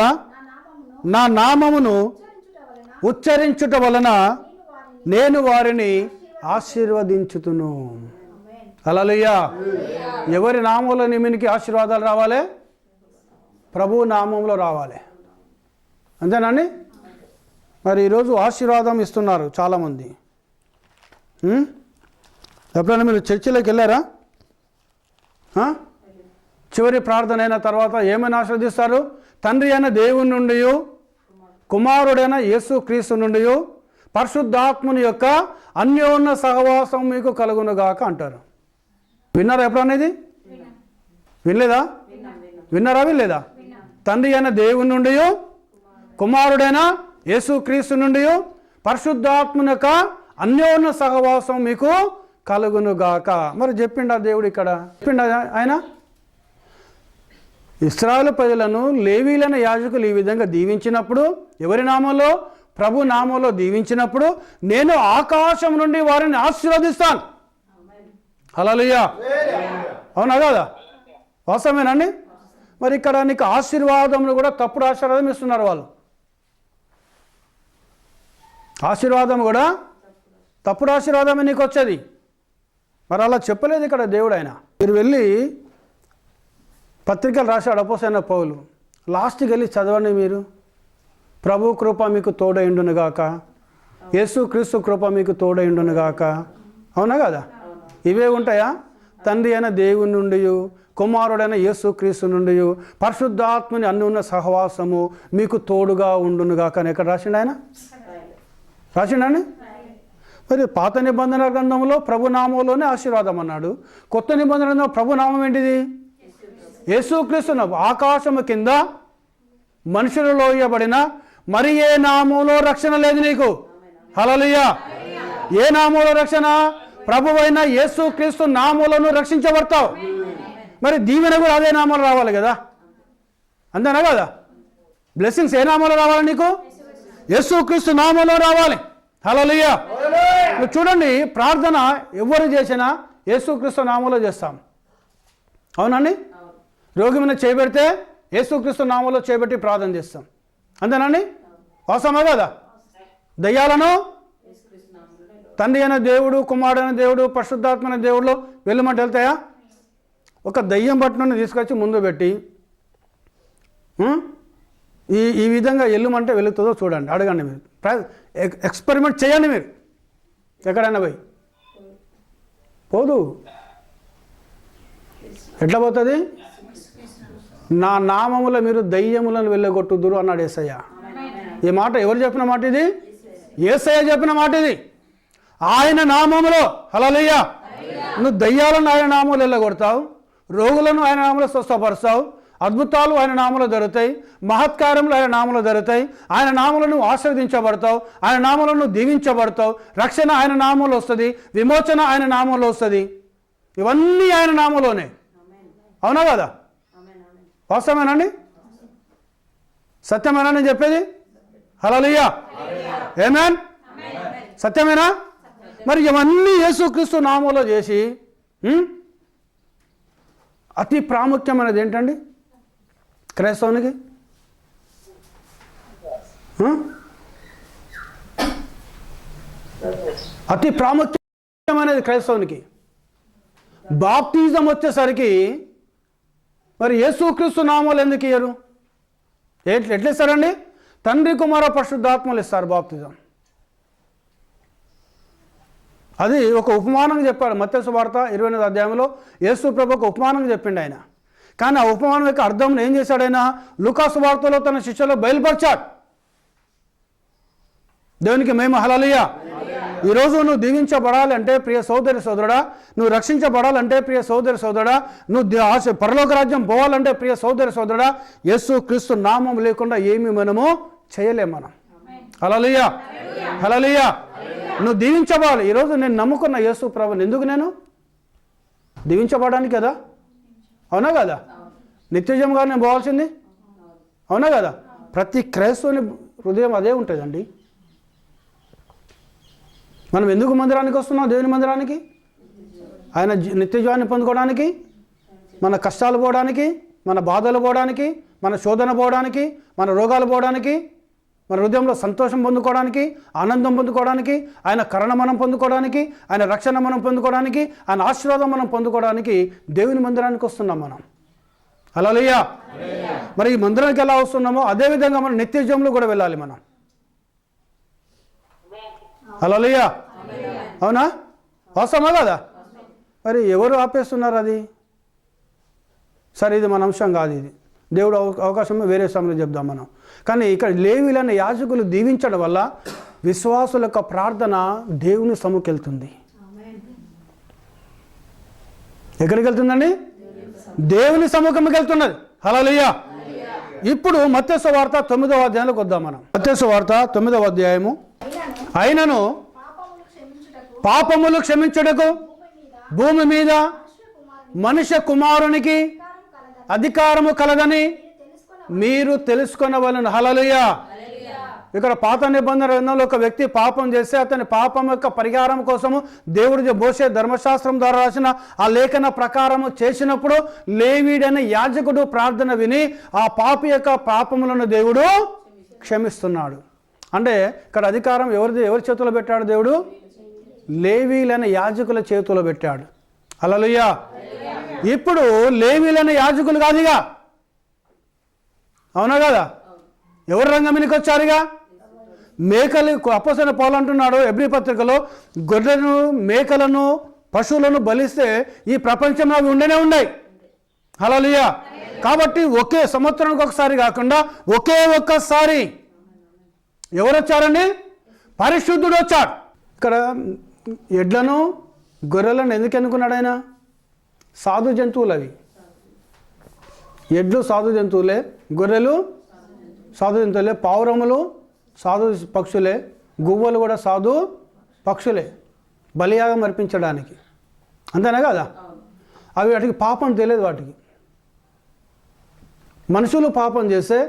నా నామమును ఉచ్చరించుట వలన నేను వారిని ఆశీర్వదించుతును. హల్లెలూయా. ఎవరి నామంలో నీ మీదకి ఆశీర్వాదాలు రావాలి? ప్రభు నామంలో రావాలి. అంతేనండి. మరి ఈరోజు ఆశీర్వాదం ఇస్తున్నారు చాలామంది. ఎప్పుడైనా మీరు చర్చిలోకి వెళ్ళారా? చివరి ప్రార్థన అయిన తర్వాత ఏమైనా ఆశీర్వదిస్తారు? తండ్రి అయిన దేవుని నుండి, కుమారుడైన యేసు క్రీస్తు నుండి, పరిశుద్ధాత్ముని యొక్క అన్యోన్య సహవాసం మీకు కలుగునుగాక అంటారు. విన్నారా ఎప్పుడన్నా ఇది? వినలేదా? విన్నారా? వినలేదా? తండ్రి అయిన దేవుని నుండి, కుమారుడైన యేసు క్రీస్తు నుండి, పరిశుద్ధాత్ముని యొక్క అన్యోన్య సహవాసం మీకు కలుగునుగాక. మరి చెప్పిండా దేవుడు ఇక్కడ? చెప్పిండా ఆయన? ఇశ్రాయేలు ప్రజలను లేవీలైన యాజకులు ఈ విధంగా దీవించినప్పుడు, ఎవరి నామంలో? ప్రభు నామంలో దీవించినప్పుడు నేను ఆకాశం నుండి వారిని ఆశీర్వదిస్తాను. హల్లెలూయా. అవునా కదా? వాస్తవమేనండి. మరి ఇక్కడ నీకు ఆశీర్వాదములు కూడా తప్పుడు ఆశీర్వాదం ఇస్తున్నారు వాళ్ళు. ఆశీర్వాదం కూడా తప్పుడు ఆశీర్వాదమే నీకు వచ్చేది. మరి అలా చెప్పలేదు ఇక్కడ దేవుడు. ఆయన మీరు వెళ్ళి పత్రికలు రాశాడు అపోస్తలుడైన పౌలు. లాస్ట్కి వెళ్ళి చదవండి మీరు. ప్రభు కృప మీకు తోడైండునుగాక, యేసు క్రీస్తు కృప మీకు తోడైండునుగాక. అవునా కదా? ఇవే ఉంటాయా? తండ్రి అయిన దేవుని నుండి, కుమారుడైన యేసుక్రీస్తు నుండి, పరిశుద్ధాత్మని అన్నున్న సహవాసము మీకు తోడుగా ఉండునుగా. కానీ ఎక్కడ రాసిండు ఆయన? రాసిండని? మరి పాత నిబంధన గ్రంథంలో ప్రభునామంలోనే ఆశీర్వాదం అన్నాడు. కొత్త నిబంధన గ్రంథంలో ప్రభునామం ఏంటిది? యేసుక్రీస్తు. ఆకాశము కింద మనుషులలో ఇవ్వబడిన మరి ఏ నామంలో రక్షణ లేదు నీకు. హల్లెలూయా. ఏ నామంలో రక్షణ? ప్రభువైన యేసుక్రీస్తు నామంలో రక్షించబడతావు. మరి దీవెన కూడా అదే నామాలు రావాలి కదా, అంతేనా కదా? బ్లెస్సింగ్స్ ఏ నామంలో రావాలి నీకు? యేసుక్రీస్తు నామంలో రావాలి. హల్లెలూయా. చూడండి, ప్రార్థన ఎవరు చేసినా యేసుక్రీస్తు నామంలో చేస్తాం. అవునండి? రోగి మీద చేయబెడితే యేసుక్రీస్తు నామంలో చేయబెట్టి ప్రార్థన చేస్తాం. అంతేనండి? వాస్తవమా కదా? దయ్యాలను తండ్రి అయిన దేవుడు, కుమారుడైన దేవుడు, పరిశుద్ధాత్మైన దేవుడు వెళ్ళమంటే వెళ్తాయా? ఒక దయ్యం పట్టును తీసుకొచ్చి ముందు పెట్టి ఈ విధంగా వెళ్ళమంటే వెళుతుందో చూడండి, అడగండి. మీరు ఎక్స్పెరిమెంట్ చేయండి. మీరు ఎక్కడైనా పోయి పోదు. ఎట్లా పోతుంది? నా నామములో మీరు దయ్యములను వెళ్ళగొట్టుదురు అన్నాడు యేసయ్య. ఈ మాట ఎవరు చెప్పిన మాట? ఇది యేసయ్య చెప్పిన మాట. ఇది ఆయన నామములో. హల్లెలూయా. నువ్వు దయ్యాలను ఆయన నామములో వెళ్ళగొడతావు, రోగులను ఆయన నామములో స్వస్థపరుస్తావు, అద్భుతాలు ఆయన నామములో జరుగుతాయి, మహత్కారములు ఆయన నామములో జరుగుతాయి, ఆయన నామములో నువ్వు ఆశీర్వదించబడతావు, ఆయన నామములో నువ్వు దీవించబడతావు, రక్షణ ఆయన నామములో వస్తుంది, విమోచన ఆయన నామములో వస్తుంది. ఇవన్నీ ఆయన నామములోనే. అవునా కదా? వాస్తవమేనండి? సత్యమేనా నేను చెప్పేది? హల్లెలూయా. ఆమేన్. సత్యమేనా? మరి ఇవన్నీ యేసుక్రీస్తు నామంలో చేసి అతి ప్రాముఖ్యమైనది ఏంటండి క్రైస్తవునికి? అతి ప్రాముఖ్యమైనది క్రైస్తవునికి బాప్తిజం వచ్చేసరికి మరి యేసుక్రీస్తు నామాలు ఎందుకు ఇయ్యరు? ఎట్లా ఇస్తారండి? తండ్రి, కుమార, పరిశుద్ధాత్మలు ఇస్తారు బాప్తిజం. అది ఒక ఉపమానంగా చెప్పాడు మత్తయి సువార్త 28వ అధ్యాయంలో. యేసు ప్రభు ఒక ఉపమానంగా చెప్పిండు ఆయన. కానీ ఆ ఉపమానం యొక్క అర్థం ఏం చేశాడు ఆయన? లూకా సువార్తలో తన శిష్యులకు బయలుపరిచాడు. దేవునికి మహిమ. హల్లెలూయా. ఈరోజు నువ్వు దీవించబడాలంటే ప్రియ సోదరి సోదరుడా, నువ్వు రక్షించబడాలంటే ప్రియ సోదరి సోదరుడా, నువ్వు పరలోక రాజ్యం పోవాలంటే ప్రియ సోదరి సోదరుడా, యేసు క్రీస్తు నామం లేకుండా ఏమి మనము చేయలేం మనం. హల్లెలూయా. హల్లెలూయా. నువ్వు దీవించబడాలి. ఈరోజు నేను నమ్ముకున్న యేసు ప్రభుని ఎందుకు నేను దీవించబడడానికి కదా? అవునా కదా? నిత్యజంగా నేను పోవాల్సింది. అవునా కదా? ప్రతి క్రైస్తవుని హృదయం అదే ఉంటుందండి. మనం ఎందుకు మందిరానికి వస్తున్నాం? దేవుని మందిరానికి ఆయన నిత్యజీవాన్ని పొందుకోవడానికి, మన కష్టాలు పోవడానికి, మన బాధలు పోవడానికి, మన శోధన పోవడానికి, మన రోగాలు పోవడానికి, మన హృదయంలో సంతోషం పొందుకోవడానికి, ఆనందం పొందుకోవడానికి, ఆయన కరుణ మనం పొందుకోవడానికి, ఆయన రక్షణ మనం పొందుకోవడానికి, ఆయన ఆశీర్వాదం మనం పొందుకోవడానికి దేవుని మందిరానికి వస్తున్నాం మనం. హల్లెలూయా. మరి ఈ మందిరానికి ఎలా వస్తున్నామో అదేవిధంగా మనం నిత్యజీవంలో కూడా వెళ్ళాలి మనం. హల్లెలూయా. అవునా? వాస్తవమా కదా? మరి ఎవరు ఆపేస్తున్నారు అది? సరే, ఇది మన అంశం కాదు. ఇది దేవుడు అవకాశం వేరే సమయంలో చెప్దాం మనం. కానీ ఇక్కడ లేవీలైన యాజకులు దీవించడం వల్ల విశ్వాసుల యొక్క ప్రార్థన దేవుని సముఖెళ్తుంది. ఎక్కడికి వెళ్తుందండి? దేవుని సముఖంకి వెళ్తున్నది. హల్లెలూయా. ఇప్పుడు మత్తయి సువార్త 9వ అధ్యాయంలోకి వద్దాం మనం. మత్తయి సువార్త 9వ అధ్యాయము. అయినను పాపములు క్షమించుటకు భూమి మీద మనుష్య కుమారునికి అధికారము కలదని మీరు తెలుసుకొనవలెను. హల్లెలూయా. ఇక్కడ పాత నిబంధన గ్రంథంలో ఒక వ్యక్తి పాపం చేస్తే అతని పాపం యొక్క పరిహారం కోసము దేవుడు మోషే ధర్మశాస్త్రం ద్వారా రాసిన ఆ లేఖన ప్రకారము చేసినప్పుడు లేవీడైన యాజకుడు ప్రార్థన విని ఆ పాపి యొక్క పాపములను దేవుడు క్షమిస్తున్నాడు. అంటే ఇక్కడ అధికారం ఎవరి చేతిలో పెట్టాడు? దేవుడు లేవీలైన యాజకుల చేతిలో పెట్టాడు. హల్లెలూయా. ఇప్పుడు లేవీలైన యాజకులు కాదుగా. అవునా కదా? ఎవరు రంగంలోకి వచ్చారుగా? మేకలు. అపోస్తలుడైన పౌలు అంటున్నాడు హెబ్రీ పత్రికలో, గొర్రెలను మేకలను పశువులను బలిస్తే ఈ ప్రపంచంలో అవి ఉండనే ఉన్నాయి. హల్లెలూయా. కాబట్టి ఒకే సంవత్సరానికి ఒకసారి కాకుండా ఒకే ఒక్కసారి ఎవరు వచ్చారండి? పరిశుద్ధుడు వచ్చాడు. ఇక్కడ ఎడ్లను గొర్రెలను ఎందుకు ఎన్నుకున్నాడు ఆయన? సాధు జంతువులు అవి. ఎడ్లు సాధు జంతువులే, గొర్రెలు సాధు జంతువులే, పావురములు సాధు పక్షులే, గువ్వలు కూడా సాధు పక్షులే, బలియాగం అర్పించడానికి. అంతేనా కదా? అవి వాటికి పాపం తెలియదు. వాటికి మనుషులు పాపం చేస్తే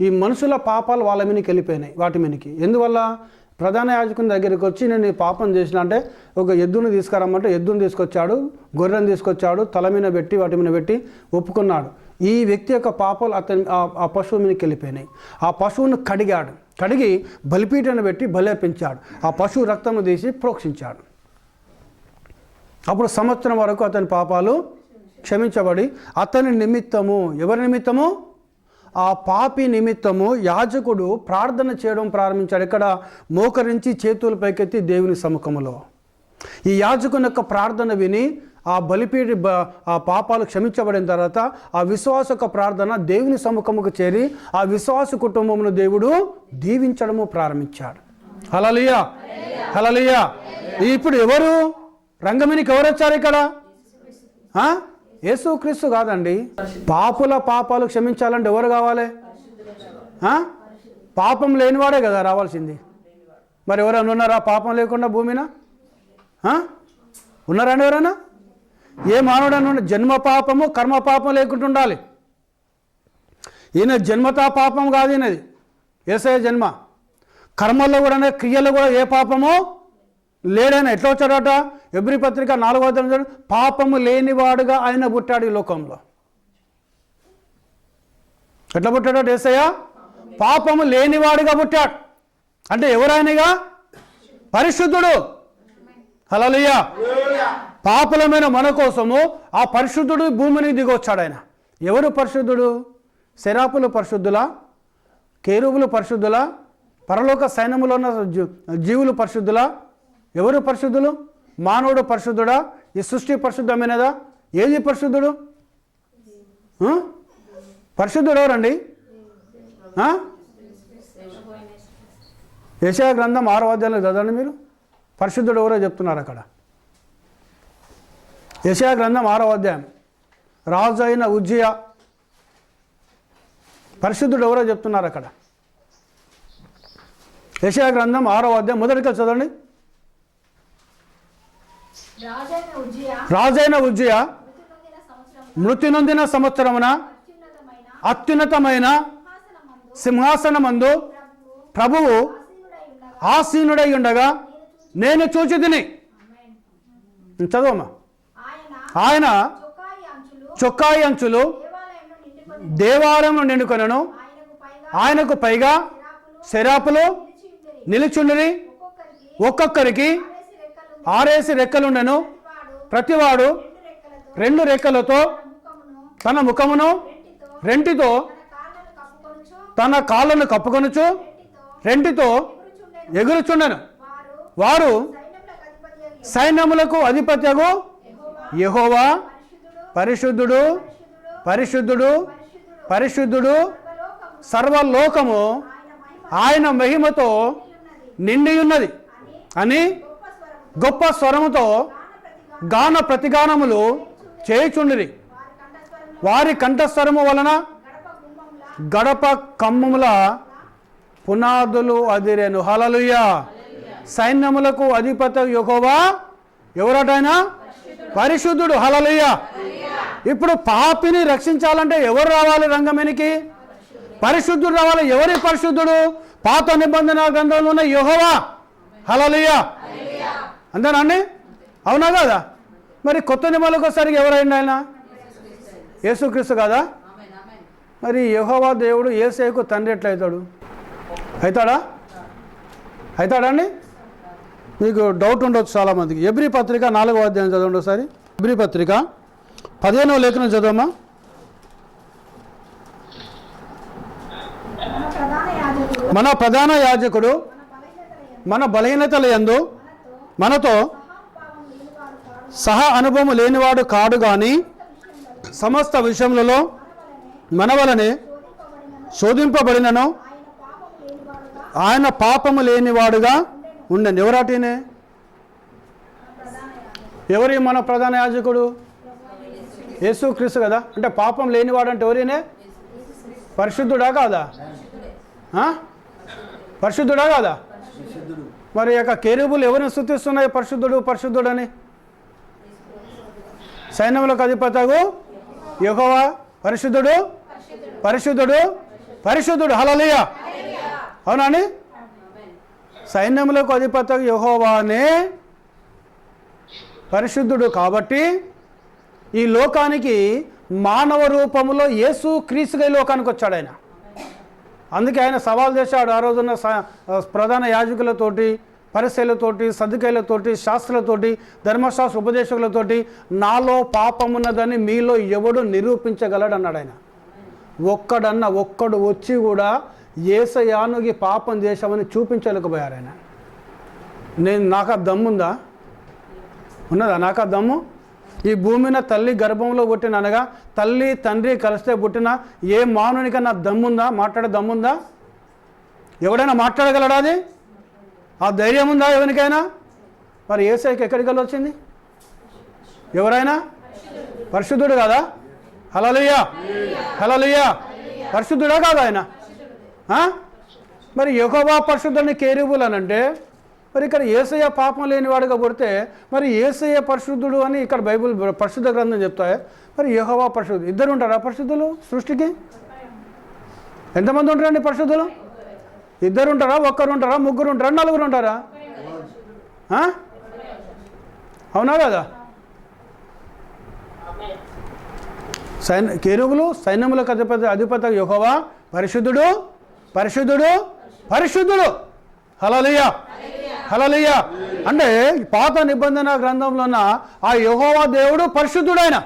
ఈ మనుషుల పాపాలు వాళ్ళ మీదకి వెళ్ళిపోయినాయి, వాటి మీదకి. ఎందువల్ల? ప్రధాన యాజకుని దగ్గరికి వచ్చి నేను ఈ పాపం చేసిన అంటే ఒక ఎద్దును తీసుకురమ్మంటే ఎద్దును తీసుకొచ్చాడు, గొర్రెను తీసుకొచ్చాడు, తల మీద పెట్టి వాటి మీద పెట్టి ఒప్పుకున్నాడు. ఈ వ్యక్తి యొక్క పాపాలు ఆ పశువు మీదకి వెళ్ళిపోయినాయి. ఆ పశువును కడిగి బలిపీటను పెట్టి బలేపించాడు. ఆ పశువు రక్తము తీసి ప్రోక్షించాడు. అప్పుడు సంవత్సరం వరకు అతని పాపాలు క్షమించబడి అతని నిమిత్తము, ఎవరి నిమిత్తము? ఆ పాపి నిమిత్తము యాజకుడు ప్రార్థన చేయడం ప్రారంభించాడు. ఇక్కడ మోకరించి చేతులు పైకెత్తి దేవుని సముఖములో. ఈ యాజకుని యొక్క ప్రార్థన విని ఆ బలిపీడి ఆ పాపాలు క్షమించబడిన తర్వాత ఆ విశ్వాస యొక్క ప్రార్థన దేవుని సముఖముకు చేరి ఆ విశ్వాస కుటుంబమును దేవుడు దీవించడము ప్రారంభించాడు. హల్లెలూయా, హల్లెలూయా. ఇప్పుడు ఎవరు రంగమినికి ఎవరు వచ్చారు ఇక్కడ? యేసుక్రీస్తు కాదండి. పాపుల పాపాలు క్షమించాలంటే ఎవరు కావాలి? పాపం లేనివాడే కదా రావాల్సింది. మరి ఎవరైనా ఉన్నారా పాపం లేకుండా భూమిన? ఉన్నారండి ఎవరైనా? ఏ మానవుడైనా జన్మ పాపము కర్మ పాపం లేకుండా ఉండాలి. ఈయన జన్మతా పాపం కాదు ఈయనది, యేసయ్య జన్మ. కర్మల్లో కూడా క్రియల్లో కూడా ఏ పాపము లేడైనా. ఎట్లా వచ్చాడట? ఎబ్రీ పత్రిక 4వ అధ్యాయం, పాపము లేనివాడుగా ఆయన పుట్టాడు ఈ లోకంలో. ఎట్లా పుట్టాడట యేసయ్య? పాపము లేనివాడుగా పుట్టాడు. అంటే ఎవరైనాగా? పరిశుద్ధుడు. హల్లెలూయా. పాపులమైన మన కోసము ఆ పరిశుద్ధుడు భూమిని దిగొచ్చాడు ఆయన. ఎవరు పరిశుద్ధుడు? శరాపులు పరిశుద్ధులా? కేరువులు పరిశుద్ధులా? పరలోక సైన్యములో ఉన్న జీవులు పరిశుద్ధులా? ఎవరు పరిశుద్ధులు? మానవుడు పరిశుద్ధుడా? ఈ సృష్టి పరిశుద్ధమైనదా? ఏది పరిశుద్ధుడు? పరిశుద్ధుడు ఎవరండి? యెషయా గ్రంథం 6వ అధ్యాయంలో చదవండి మీరు. పరిశుద్ధుడు ఎవరో చెప్తున్నారు అక్కడ. యెషయా గ్రంథం 6వ అధ్యాయం, రాజు అయిన ఉజ్జియా పరిశుద్ధుడు ఎవరో చెప్తున్నారు అక్కడ. యెషయా గ్రంథం 6వ అధ్యాయం మొదటిగా చదవండి. రాజైన ఉజ్జియా మృతి నొందిన సంవత్సరమున అత్యున్నతమైన సింహాసనమందు ప్రభువు ఆసీనుడై ఉండగా నేను చూచితిని. చదవమ్మా. ఆయన చొక్కాయి అంచులు దేవాలయం నిండుకొనెను. ఆయనకు పైగా శరాపులు నిలుచుండిరి. ఒక్కొక్కరికి 6 రెక్కలుండెను. ప్రతివాడు 2 రెక్కలతో తన ముఖమును రెంటితో తన కాళ్ళను కప్పుకొనుచు రెంటితో ఎగురుచుండెను. వారు సైన్యములకు అధిపత్యగు యెహోవా పరిశుద్ధుడు, పరిశుద్ధుడు, పరిశుద్ధుడు, సర్వలోకము ఆయన మహిమతో నిండియున్నది అని గొప్ప స్వరముతో గాన ప్రతిగానములు చేయుచుండిరి. వారి కంఠస్వరము వలన గడప కమ్ముల పునాదులు అదిరెను. హల్లెలూయా. సైన్యములకు అధిపతి యెహోవా ఎవరటైనా? పరిశుద్ధుడు. హల్లెలూయా. ఇప్పుడు పాపిని రక్షించాలంటే ఎవరు రావాలి రంగమేనికి? పరిశుద్ధుడు రావాలి. ఎవరి పరిశుద్ధుడు? పాత నిబంధన గ్రంథంలో ఉన్న యెహోవా. హల్లెలూయా. అంతేనండి? అవునా కదా? మరి కొత్త నిబంధనకు ఒకసారి ఎవరైనా ఆయన? యేసుక్రీస్తు కదా? మరి యెహోవా దేవుడు యేసయ్యకు తండ్రి ఎట్లయితాడు? అవుతాడా? అవుతాడండి? మీకు డౌట్ ఉండొచ్చు చాలామందికి. ఎబ్రీ పత్రిక 4వ అధ్యాయం చదవండి ఒకసారి. ఎబ్రీ పత్రిక 15వ లేఖనం చదవమ్మా. మన ప్రధాన యాజకుడు మన బలహీనతల యందు మనతో సహా అనుభవం లేనివాడు కాడు గాని సమస్త విషయములలో మన వలనే శోధింపబడినను ఆయన పాపము లేనివాడుగా ఉండను. ఎవరాటినే? ఎవరి మన ప్రధాన యాజకుడు? యేసుక్రీస్తు కదా. అంటే పాపం లేనివాడు అంటే ఎవరినే? పరిశుద్ధుడా కాదా? పరిశుద్ధుడా కాదా? మరి యొక్క కెరూబులు ఎవరిని స్తుతిస్తున్నాయి పరిశుద్ధుడు పరిశుద్ధుడు అని? సైన్యములకు అధిపతగు యెహోవా పరిశుద్ధుడు పరిశుద్ధుడు పరిశుద్ధుడు. హల్లెలూయా. అవునా అండి? సైన్యములకు అధిపతగు యెహోవానే పరిశుద్ధుడు. కాబట్టి ఈ లోకానికి మానవ రూపంలో యేసు క్రీస్తుగా ఈ లోకానికి వచ్చాడు ఆయన. అందుకే ఆయన సవాల్ చేశాడు ఆ రోజున ప్రధాన యాజకులతోటి, పరిసయ్యులతోటి, సద్దుకయ్యులతోటి, శాస్త్రులతోటి, ధర్మశాస్త్ర ఉపదేశకులతోటి, నాలో పాపమున్నదని మీలో ఎవడు నిరూపించగలడు అన్నాడు ఆయన. ఒక్కడు వచ్చి కూడా యేసయ్యానుకి పాపం చేశామని చూపించలేకపోయారు ఆయన. నాకు దమ్ముందా? ఉన్నదా నాకు దమ్ము? ఈ భూమిన తల్లి గర్భంలో పుట్టిన అనగా తల్లి తండ్రి కలిస్తే పుట్టిన ఏ మానవునికన్నా దమ్ముందా? మాట్లాడే దమ్ముందా? ఎవడైనా మాట్లాడగలడా? అది ఆ ధైర్యం ఉందా ఎవరికైనా? మరి యేసయ్యకి ఎక్కడికి వెళ్ళి వచ్చింది? ఎవరైనా పరిశుద్ధుడు కదా. హల్లెలూయా హల్లెలూయా. పరిశుద్ధుడా కాదా ఆయన? మరి యెహోవా పరిశుద్ధుని కెరూబులు అని అంటే మరి ఇక్కడ యేసయ్య పాపం లేనివాడుగా పుడితే మరి యేసయ్య పరిశుద్ధుడు అని ఇక్కడ బైబిల్ పరిశుద్ధ గ్రంథం చెప్తాయి. మరి యెహోవా పరిశుద్ధుడు. ఇద్దరు ఉంటారా పరిశుద్ధులు సృష్టికి? ఎంతమంది ఉంటారండి పరిశుద్ధులు? ఇద్దరు ఉంటారా? ఒక్కరు ఉంటారా? ముగ్గురు ఉంటారా? నలుగురు ఉంటారా? అవునా కదా? కెరూబులు సైన్యములకు అధిపతి యెహోవా పరిశుద్ధుడు పరిశుద్ధుడు పరిశుద్ధుడు. హల్లెలూయా హల్లెలూయా. అంటే పాత నిబంధన గ్రంథంలో ఉన్న ఆ యెహోవా దేవుడు పరిశుద్ధుడైన.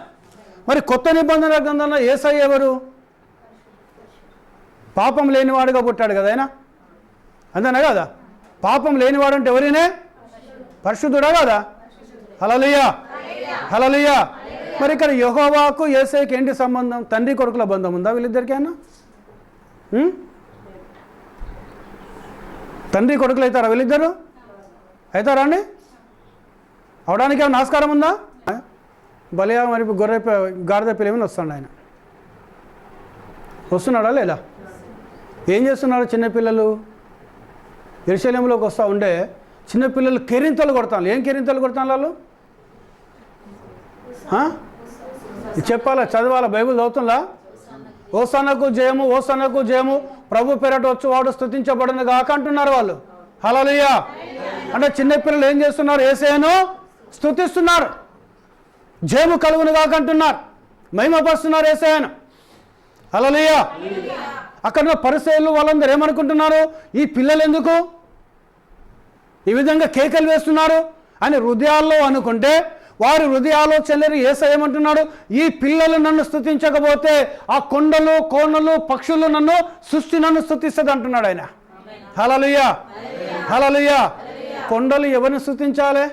మరి కొత్త నిబంధన గ్రంథంలో యేసయ్య ఎవరు? పాపం లేనివాడుగా పుట్టాడు కదా ఆయన. అంతేనా కదా? పాపం లేనివాడు అంటే ఎవరినే? పరిశుద్ధుడా కదా. హల్లెలూయా హల్లెలూయా. మరి ఇక్కడ యెహోవాకు యేసయ్యకి ఏంటి సంబంధం? తండ్రి కొడుకుల బంధం ఉందా వీళ్ళిద్దరికైనా? తండ్రి కొడుకులు అవుతారా వీళ్ళిద్దరు? అవుతారా అండి? అవడానికి ఏమైనా ఆస్కారం ఉందా? బలియా మరి గొర్రె గాడిద పిల్లమని వస్తాడు ఆయన. వస్తున్నాడా లేదా? ఏం చేస్తున్నారు చిన్నపిల్లలు? యెరూషలేములోకి వస్తూ ఉంటే చిన్నపిల్లలు కెరింతలు కొడతాను. ఏం కెరింతలు కొడతాను వాళ్ళు? చెప్పాలా? చదవాలా? బైబిల్ చదువుతుందా? ఓసన్నకు జయము ఓసన్నకు జయము ప్రభు పేరట వచ్చు వాడు స్తుతించబడును గాక అంటున్నారు వాళ్ళు. హల్లెలూయా. అంటే చిన్నపిల్లలు ఏం చేస్తున్నారు? యేసయ్యను స్తుతిస్తున్నారు. జయము కలుగును గాక అంటున్నారు. మహిమపరుస్తున్నారు యేసయ్యను. హల్లెలూయా. అక్కడ పరిసయ్యులు వాళ్ళందరూ ఏమనుకుంటున్నారు? ఈ పిల్లలు ఎందుకు ఈ విధంగా కేకలు వేస్తున్నారు అని హృదయాల్లో అనుకుంటే వారి హృదయాలోచనలు యేసయ్య ఏమంటున్నాడు? ఈ పిల్లలు నన్ను స్తుతించకపోతే ఆ కొండలు కోనలు పక్షులు సృష్టి నన్ను స్తుతిస్తుంది అంటున్నాడు ఆయన. హల్లెలూయా హల్లెలూయా. కొండలు ఎవరిని స్తుతించాలి?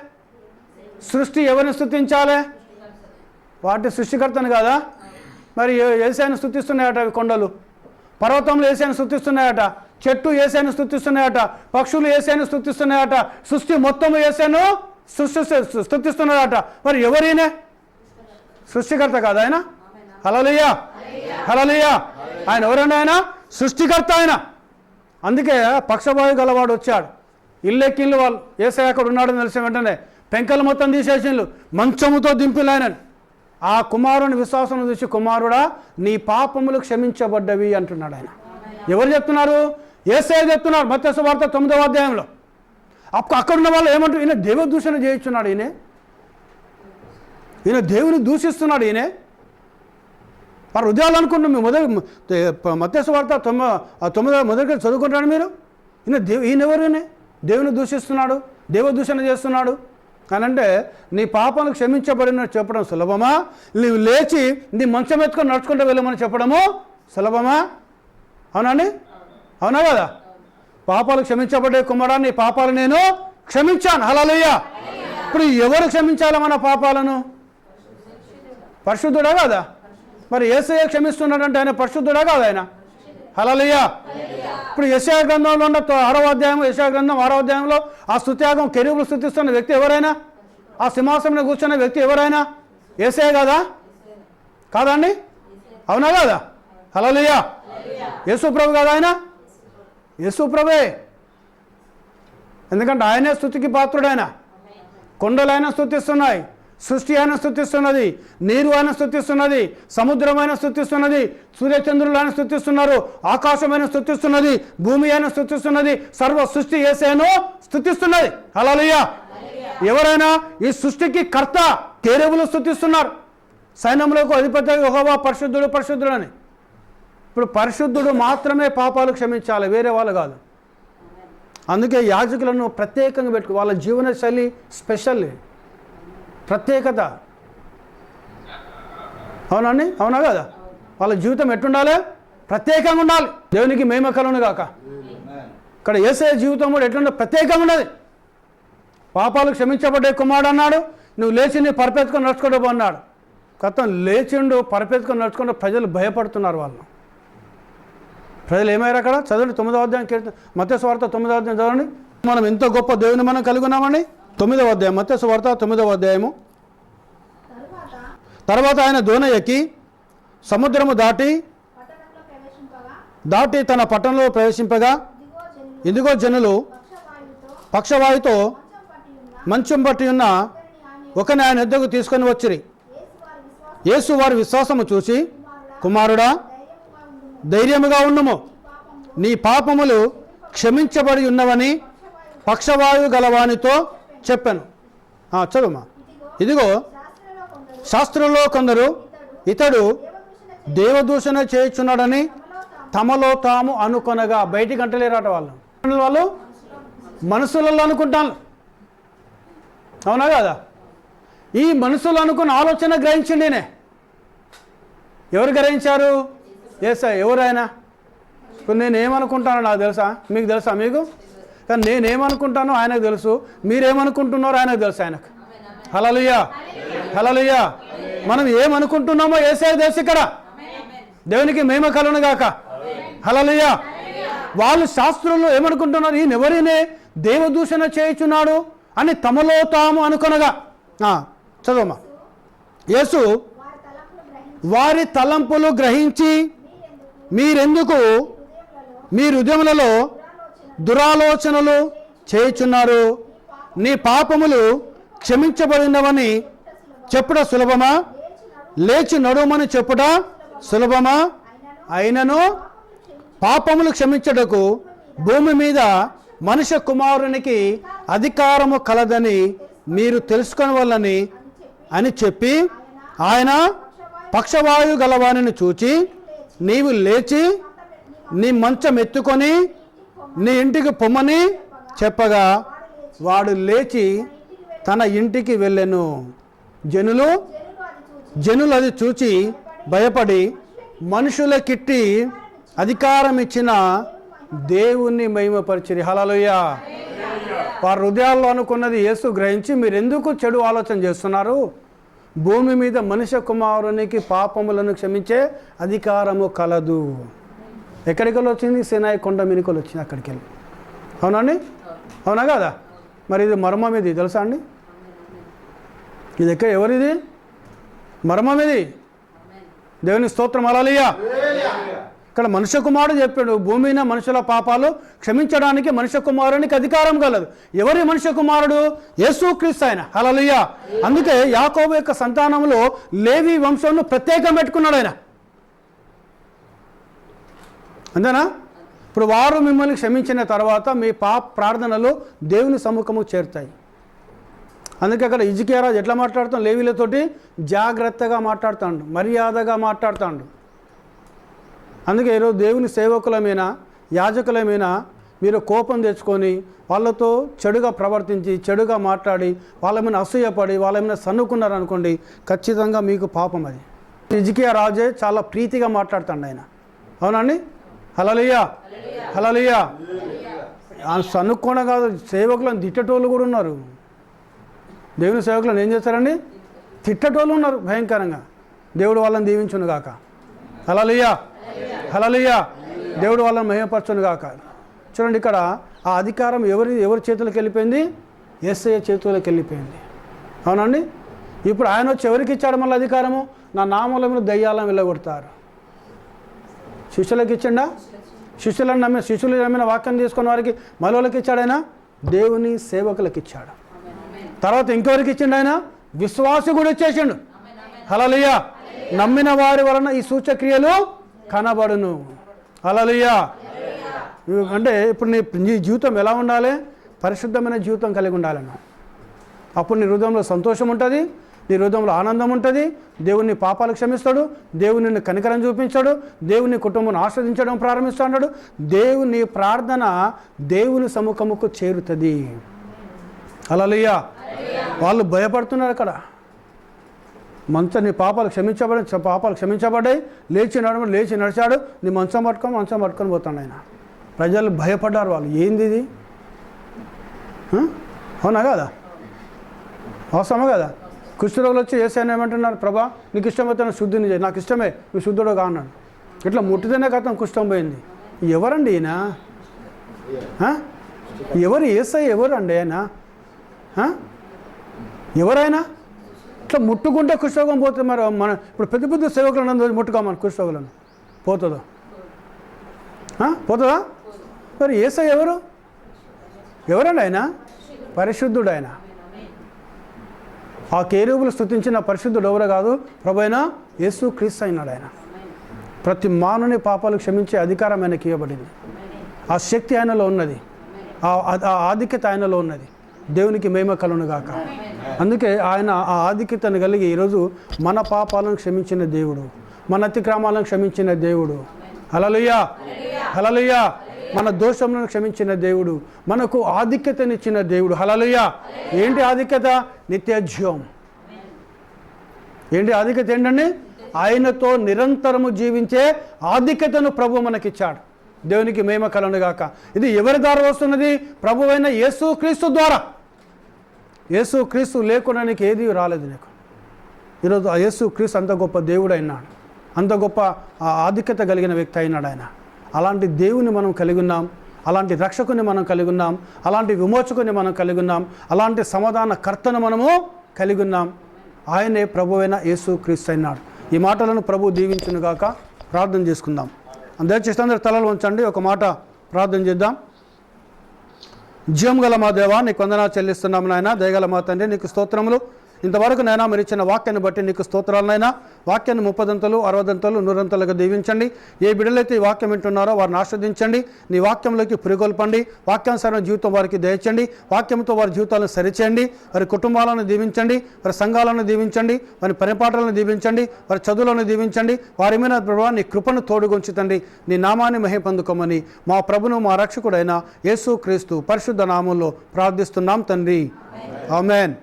సృష్టి ఎవరిని స్తుతించాలి? వాటి సృష్టికర్తను కాదా? మరి యేసయ్యను స్తుతిస్తున్నాయట అవి కొండలు. పర్వతంలో యేసయ్యను స్తుతిస్తున్నాయట. చెట్టు యేసయ్యను స్తుతిస్తున్నాయట. పక్షులు యేసయ్యను స్తుతిస్తున్నాయట. సృష్టి మొత్తం యేసయ్యను స్తుతిస్తున్నాడట. మరి ఎవరైనా సృష్టికర్త కాదు ఆయన? హల్లెలూయా హల్లెలూయా. ఆయన ఎవరైనా ఆయన సృష్టికర్త ఆయన. అందుకే పక్షవాయు గలవాడు వచ్చాడు. ఇల్లెక్కిళ్ళు వాళ్ళు యేసయ్య అక్కడ ఉన్నాడని తెలిసిన వెంటనే పెంకలు మొత్తం తీసేసిండ్రు, మంచముతో దింపిల్లు ఆయనని. ఆ కుమారుని విశ్వాసం చూసి కుమారుడా నీ పాపములు క్షమించబడ్డవి అంటున్నాడు ఆయన. ఎవరు చెప్తున్నారు? యేసయ్య చెప్తున్నారు మత్తయి సువార్త 9వ అధ్యాయంలో. అక్కడున్న వాళ్ళు ఏమంటారు? ఈయన దేవదూషణ చేయించున్నాడు. ఈయన దేవుని దూషిస్తున్నాడు. మరి హృదయాలు అనుకుంటున్నాం మేము. మత్తయి సువార్త 9వ మొదటి చదువుకుంటాడు మీరు. ఈయన ఎవరు? దేవుని దూషిస్తున్నాడు, దేవదూషణ చేస్తున్నాడు అని అంటే నీ పాపాలు క్షమించబడిన చెప్పడం సులభమా? నీవు లేచి నీ మంచం ఎత్తుకొని నడుచుకుంటూ వెళ్ళమని చెప్పడము సులభమా? అవునండి? అవునా కదా? పాపాలు క్షమించబడే కుమారుడా నీ పాపాలు నేను క్షమించాను. హల్లెలూయా ఇప్పుడు ఎవరు క్షమించాలి మన పాపాలను? పరిశుద్ధుడా కాదా? మరి యేసయ్య క్షమిస్తున్నాడంటే ఆయన పరిశుద్ధుడా కాదా? ఆయన హల్లెలూయా. ఇప్పుడు యెషయా గ్రంథంలో ఉన్న 6వ అధ్యాయం, యెషయా గ్రంథం 6వ అధ్యాయంలో ఆ స్తుత్యాగం కెరూబులు స్తుతిస్తున్న వ్యక్తి ఎవరైనా, ఆ సింహాసనంలో కూర్చున్న వ్యక్తి ఎవరైనా యేసయ్య కాదా? కాదండి? అవునా కాదా? హల్లెలూయా. యేసు ప్రభు కాదా ఆయన? యేసు ప్రభువే. ఎందుకంటే ఆయనే స్తుతికి పాత్రుడైన. కొండలు ఆయన స్తుతిస్తున్నాయి, సృష్టి ఆయన స్తుతిస్తున్నది, నీరు ఆయన స్తుతిస్తున్నది, సముద్రం ఆయన స్తుతిస్తున్నది, సూర్యచంద్రులు ఆయన స్తుతిస్తున్నారు, ఆకాశం ఆయన స్తుతిస్తున్నది, భూమి ఆయన స్తుతిస్తున్నది, సర్వ సృష్టి యేసయ్యను స్తుతిస్తున్నది. హల్లెలూయా. ఎవరైనా ఈ సృష్టికి కర్త కెరూబులు స్తుతిస్తున్నారు, సైన్యములకు అధిపతి యెహోవా పరిశుద్ధుడు పరిశుద్ధుడు అని. ఇప్పుడు పరిశుద్ధుడు మాత్రమే పాపాలు క్షమించాలి, వేరే వాళ్ళు కాదు. అందుకే యాజకులను ప్రత్యేకంగా పెట్టుకో, వాళ్ళ జీవన శైలి స్పెషల్, ప్రత్యేకత. అవునండి? అవునా కదా? వాళ్ళ జీవితం ఎట్టుండాలి? ప్రత్యేకంగా ఉండాలి. దేవునికి మహిమ కలుగును గాక. ఇక్కడ యేసయ్య జీవితం కూడా ఎట్లుండే? ప్రత్యేకంగా ఉన్నది. పాపాలు క్షమించబడ్డే కుమారుడు అన్నాడు, నువ్వు లేచి నీ పరిపెత్తుకొని నడుచుకోవడం అన్నాడు. కథం లేచిండు, పరిపెత్తుకొని నడుచుకుంటూ ప్రజలు భయపడుతున్నారు. వాళ్ళు ప్రజలు ఏమయ్యారు అక్కడ? చదవండి 9వ అధ్యాయం, మత్తయి సువార్త 9వ అధ్యాయం చదవండి. మనం ఎంత గొప్ప దేవుని మనం కలిగి ఉన్నామండి. 9వ అధ్యాయం, మత్తయి సువార్త 9వ అధ్యాయము. తర్వాత ఆయన దోణ ఎక్కి సముద్రము దాటి తన పట్టణంలో ప్రవేశింపగా ఇదిగో జనులు పక్షవాయుతో మంచం పట్టి ఉన్న ఒకని ఆయన ఎద్దకు తీసుకొని వచ్చిరి. యేసు వారి విశ్వాసము చూసి, కుమారుడా ధైర్యముగా ఉండుము, నీ పాపములు క్షమించబడి ఉన్నవని పక్షవాయు గలవానితో చెప్పాను. చదువుమా. ఇదిగో శాస్త్రంలో కొందరు ఇతడు దేవదూషణ చేయుచున్నాడని తమలో తాము అనుకొనగా. బయటికి అంటలేరాట వాళ్ళు మనసులలో అనుకుంటాను. అవునా కదా? ఈ మనసులో అనుకున్న ఆలోచన గ్రహించండినే. ఎవరు గ్రహించారు? యేసయ్య. ఎవరైనా ఇప్పుడు నేనేమనుకుంటానో నాకు తెలుసా? మీకు తెలుసా? మీకు కానీ నేనేమనుకుంటానో ఆయనకు తెలుసు, మీరేమనుకుంటున్నారో ఆయనకు తెలుసు. ఆయనకు హల్లెలూయా, హల్లెలూయా. మనం ఏమనుకుంటున్నామో యేసయ్య తెలుసు. ఇక్కడ దేవునికి మహిమ కలుగును గాక. హల్లెలూయా. వాళ్ళు శాస్త్రులు ఏమనుకుంటున్నారు? ఈయన ఎవరినే దేవదూషణ చేయుచున్నాడు అని తమలో తాము అనుకొనగా. చదవమ్మా. యేసు వారి తలంపులు గ్రహించి, మీరెందుకు మీ హృదయములలో దురాలోచనలు చేయుచున్నారు? నీ పాపములు క్షమించబడినవని చెప్పుట సులభమా? లేచి నడుమని చెప్పుట సులభమా? అయినను పాపములు క్షమించుటకు భూమి మీద మనుష్య కుమారునికి అధికారము కలదని మీరు తెలుసుకొనవలని అని చెప్పి, ఆయన పక్షవాయు గలవానిని చూచి, నీవు లేచి నీ మంచం ఎత్తుకొని నీ ఇంటికి పొమ్మని చెప్పగా వాడు లేచి తన ఇంటికి వెళ్ళెను. జనులు అది చూచి భయపడి మనుషులకిట్టి అధికారం ఇచ్చిన దేవుణ్ణి మహిమపరిచిరి. హల్లెలూయా. వారి హృదయాల్లో అనుకున్నది యేసు గ్రహించి, మీరు ఎందుకు చెడు ఆలోచన చేస్తున్నారు? భూమి మీద మనుష్య కుమారునికి పాపములను క్షమించే అధికారము కలదు. ఎక్కడికి వచ్చింది? సినాయి కొండ మీనికలు వచ్చింది. అక్కడికి వెళ్ళి. అవునండి? అవునా కదా? మరి ఇది మర్మం. ఇది తెలుసా అండి? ఇది ఎక్కడ ఎవరిది మర్మం? ఇది దేవుని స్తోత్రం. హల్లెలూయా. ఇక్కడ మనుష్య కుమారుడు చెప్పాడు, భూమిన మనుషుల పాపాలు క్షమించడానికి మనుష్య కుమారునికి అధికారం కలదు. ఎవరి మనుష్య కుమారుడు? యేసుక్రీస్తు ఆయన. హల్లెలూయా. అందుకే యాకోబు యొక్క సంతానంలో లేవి వంశంను ప్రత్యేకం పెట్టుకున్నాడు ఆయన. అంతేనా? ఇప్పుడు వారు మిమ్మల్ని క్షమించిన తర్వాత మీ ప్రార్థనలు దేవుని సముఖము చేరుతాయి. అందుకే అక్కడ హిజ్కియా రాజు ఎట్లా మాట్లాడుతాం? లేవీలతోటి జాగ్రత్తగా మాట్లాడుతాడు, మర్యాదగా మాట్లాడుతాడు. అందుకే ఈరోజు దేవుని సేవకులమైనా యాజకులమైనా మీరు కోపం తెచ్చుకొని వాళ్ళతో చెడుగా ప్రవర్తించి చెడుగా మాట్లాడి వాళ్ళ మీద అసూయపడి వాళ్ళ మీద సన్నుకున్నారనుకోండి, ఖచ్చితంగా మీకు పాపం. అది హిజ్కియా రాజే చాలా ప్రీతిగా మాట్లాడుతాడు ఆయన. అవునండి? హల్లెలూయా, హల్లెలూయా. సన్నుకోవడం కాదు, సేవకులను తిట్టేటోళ్ళు కూడా ఉన్నారు. దేవుని సేవకులను ఏం చేస్తారండి? తిట్టటోళ్ళు ఉన్నారు భయంకరంగా. దేవుడు వాళ్ళని దీవించును గాక. హల్లెలూయా, హల్లెలూయా. దేవుడు వాళ్ళని మహిమపరచును గాక. చూడండి, ఇక్కడ ఆ అధికారం ఎవరి చేతులకు వెళ్ళిపోయింది? యేసయ్య చేతులకు వెళ్ళిపోయింది. అవునండి. ఇప్పుడు ఆయన వచ్చి ఎవరికి ఇచ్చాడు మళ్ళీ అధికారము? నా నామముల మీద దయ్యాలను వెళ్ళగొడతారు. శిష్యులకు ఇచ్చిండా? శిష్యులు నమ్మిన వాక్యం తీసుకున్న వారికి మళ్ళీ ఇచ్చాడు ఆయన? దేవుని సేవకులకు ఇచ్చాడు. తర్వాత ఇంకెవరికి ఇచ్చిండు ఆయన? విశ్వాసి కూడా ఇచ్చేసిండు. హల్లెలూయా. నమ్మిన వారి వలన ఈ సూచక్రియలు కనబడును. హల్లెలూయా. అంటే ఇప్పుడు నీ జీవితం ఎలా ఉండాలి? పరిశుద్ధమైన జీవితం కలిగి ఉండాలన్న. అప్పుడు నీ హృదయంలో సంతోషం ఉంటుంది, నీ హృదయంలో ఆనందం ఉంటుంది. దేవుని పాపాలు క్షమిస్తాడు, దేవుని కనికరం చూపించాడు, దేవుని కుటుంబాన్ని ఆస్వాదించడం ప్రారంభిస్తాడు. దేవుని ప్రార్థన దేవుని సముఖముకు చేరుతుంది. హల్లెలూయా. వాళ్ళు భయపడుతున్నారు అక్కడ. నీ పాపాలు క్షమించబడ్డాయి, లేచి నడిచాడు, నీ మంచం పట్టుకొని పోతాడు ఆయన. ప్రజలు భయపడ్డారు. వాళ్ళు ఏంది ఇది? అవునా కదా? అవసరమా కదా? కుష్ఠరోగులు వచ్చి యేసయ్యను ఏమంటున్నారు? ప్రభా, నీకు ఇష్టమైతే శుద్ధిని చేయి. నాకు ఇష్టమే, నువ్వు శుద్ధుడు కా అన్నాడు. ఇట్లా ముట్టితేనే కథం కుష్ఠం పోయింది. ఎవరండి ఈయన? ఎవరు యేసయ్య? ఎవరు అండి ఆయన? ఎవరైనా ఇట్లా ముట్టుకుంటే కుష్ఠరోగం పోతుంది. మరి మన ఇప్పుడు పెద్ద సేవకులను ముట్టుకోమని కుష్ఠరోగులను పోతుందా? మరి యేసయ్య ఎవరండి ఆయన? పరిశుద్ధుడు ఆయన. ఆ కేరూబులు స్తుతించిన పరిశుద్ధుడు ఎవరో కాదు, ప్రభువైన యేసు క్రీస్తు అయినాడు ఆయన. ప్రతి మానవుని పాపాలు క్షమించే అధికారం ఆయనకి ఇవ్వబడింది. ఆ శక్తి ఆయనలో ఉన్నది, ఆ ఆధిక్యత ఆయనలో ఉన్నది. దేవునికి మహిమ కలుగును గాక. అందుకే ఆయన ఆ ఆధిక్యతను కలిగి ఈరోజు మన పాపాలను క్షమించిన దేవుడు, మన అతిక్రమాలను క్షమించిన దేవుడు. హల్లెలూయా, హల్లెలూయా. మన దోషములను క్షమించిన దేవుడు, మనకు ఆధిక్యతనిచ్చిన దేవుడు. హల్లెలూయా. ఏంటి ఆధిక్యత? నిత్యజీవం. ఏంటి ఆధిక్యత? ఏంటండి? ఆయనతో నిరంతరము జీవించే ఆధిక్యతను ప్రభు మనకిచ్చాడు. దేవునికి మహిమ కలుగును గాక. ఇది ఎవరి ద్వారా వస్తున్నది? ప్రభువైన యేసుక్రీస్తు ద్వారా. యేసుక్రీస్తు లేకుండా నీకు ఏది రాలేదు నీకు. ఈరోజు ఆ యేసుక్రీస్తు అంత గొప్ప దేవుడు అయినాడు, అంత గొప్ప ఆధిక్యత కలిగిన వ్యక్తి అయినాడు ఆయన. అలాంటి దేవుని మనం కలిగి ఉన్నాం, అలాంటి రక్షకుని మనం కలిగి ఉన్నాం, అలాంటి విమోచకుని మనం కలిగి ఉన్నాం, అలాంటి సమాధాన కర్తను మనము కలిగి ఉన్నాం. ఆయనే ప్రభువైన యేసుక్రీస్తు అయినాడు. ఈ మాటలను ప్రభు దీవించును గాక. ప్రార్థన చేసుకుందాం. దయచేసి అందరూ తలలు ఉంచండి. ఒక మాట ప్రార్థన చేద్దాం. జీవం గల మా దేవా, నీకు వందనాలు చెల్లిస్తున్నాము నాయన. దయగల మా తండ్రి, నీకు స్తోత్రములు. ఇంతవరకు నైనా మీరు ఇచ్చిన వాక్యాన్ని బట్టి నీకు స్తోత్రాలనైనా. వాక్యాన్ని 30 60 100 దీవించండి. ఏ బిడ్డలైతే ఈ వాక్యం వింటున్నారో వారిని ఆస్వాదించండి. నీ వాక్యంలోకి పురిగొల్పండి. వాక్యానుసారమైన జీవితం వారికి దయచండి. వాక్యంతో వారి జీవితాలను సరిచేయండి. వారి కుటుంబాలను దీవించండి, వారి సంఘాలను దీవించండి, వారి పరిపాటలను దీవించండి, వారి చదువులను దీవించండి. వారి మీద ప్రభువా నీ కృపను తోడుగొంచుతండి. నీ నామాన్ని మహిమ పొందుకోమని మా ప్రభును మా రక్షకుడైన యేసుక్రీస్తు పరిశుద్ధ నామంలో ప్రార్థిస్తున్నాం తండ్రి. ఆమేన్.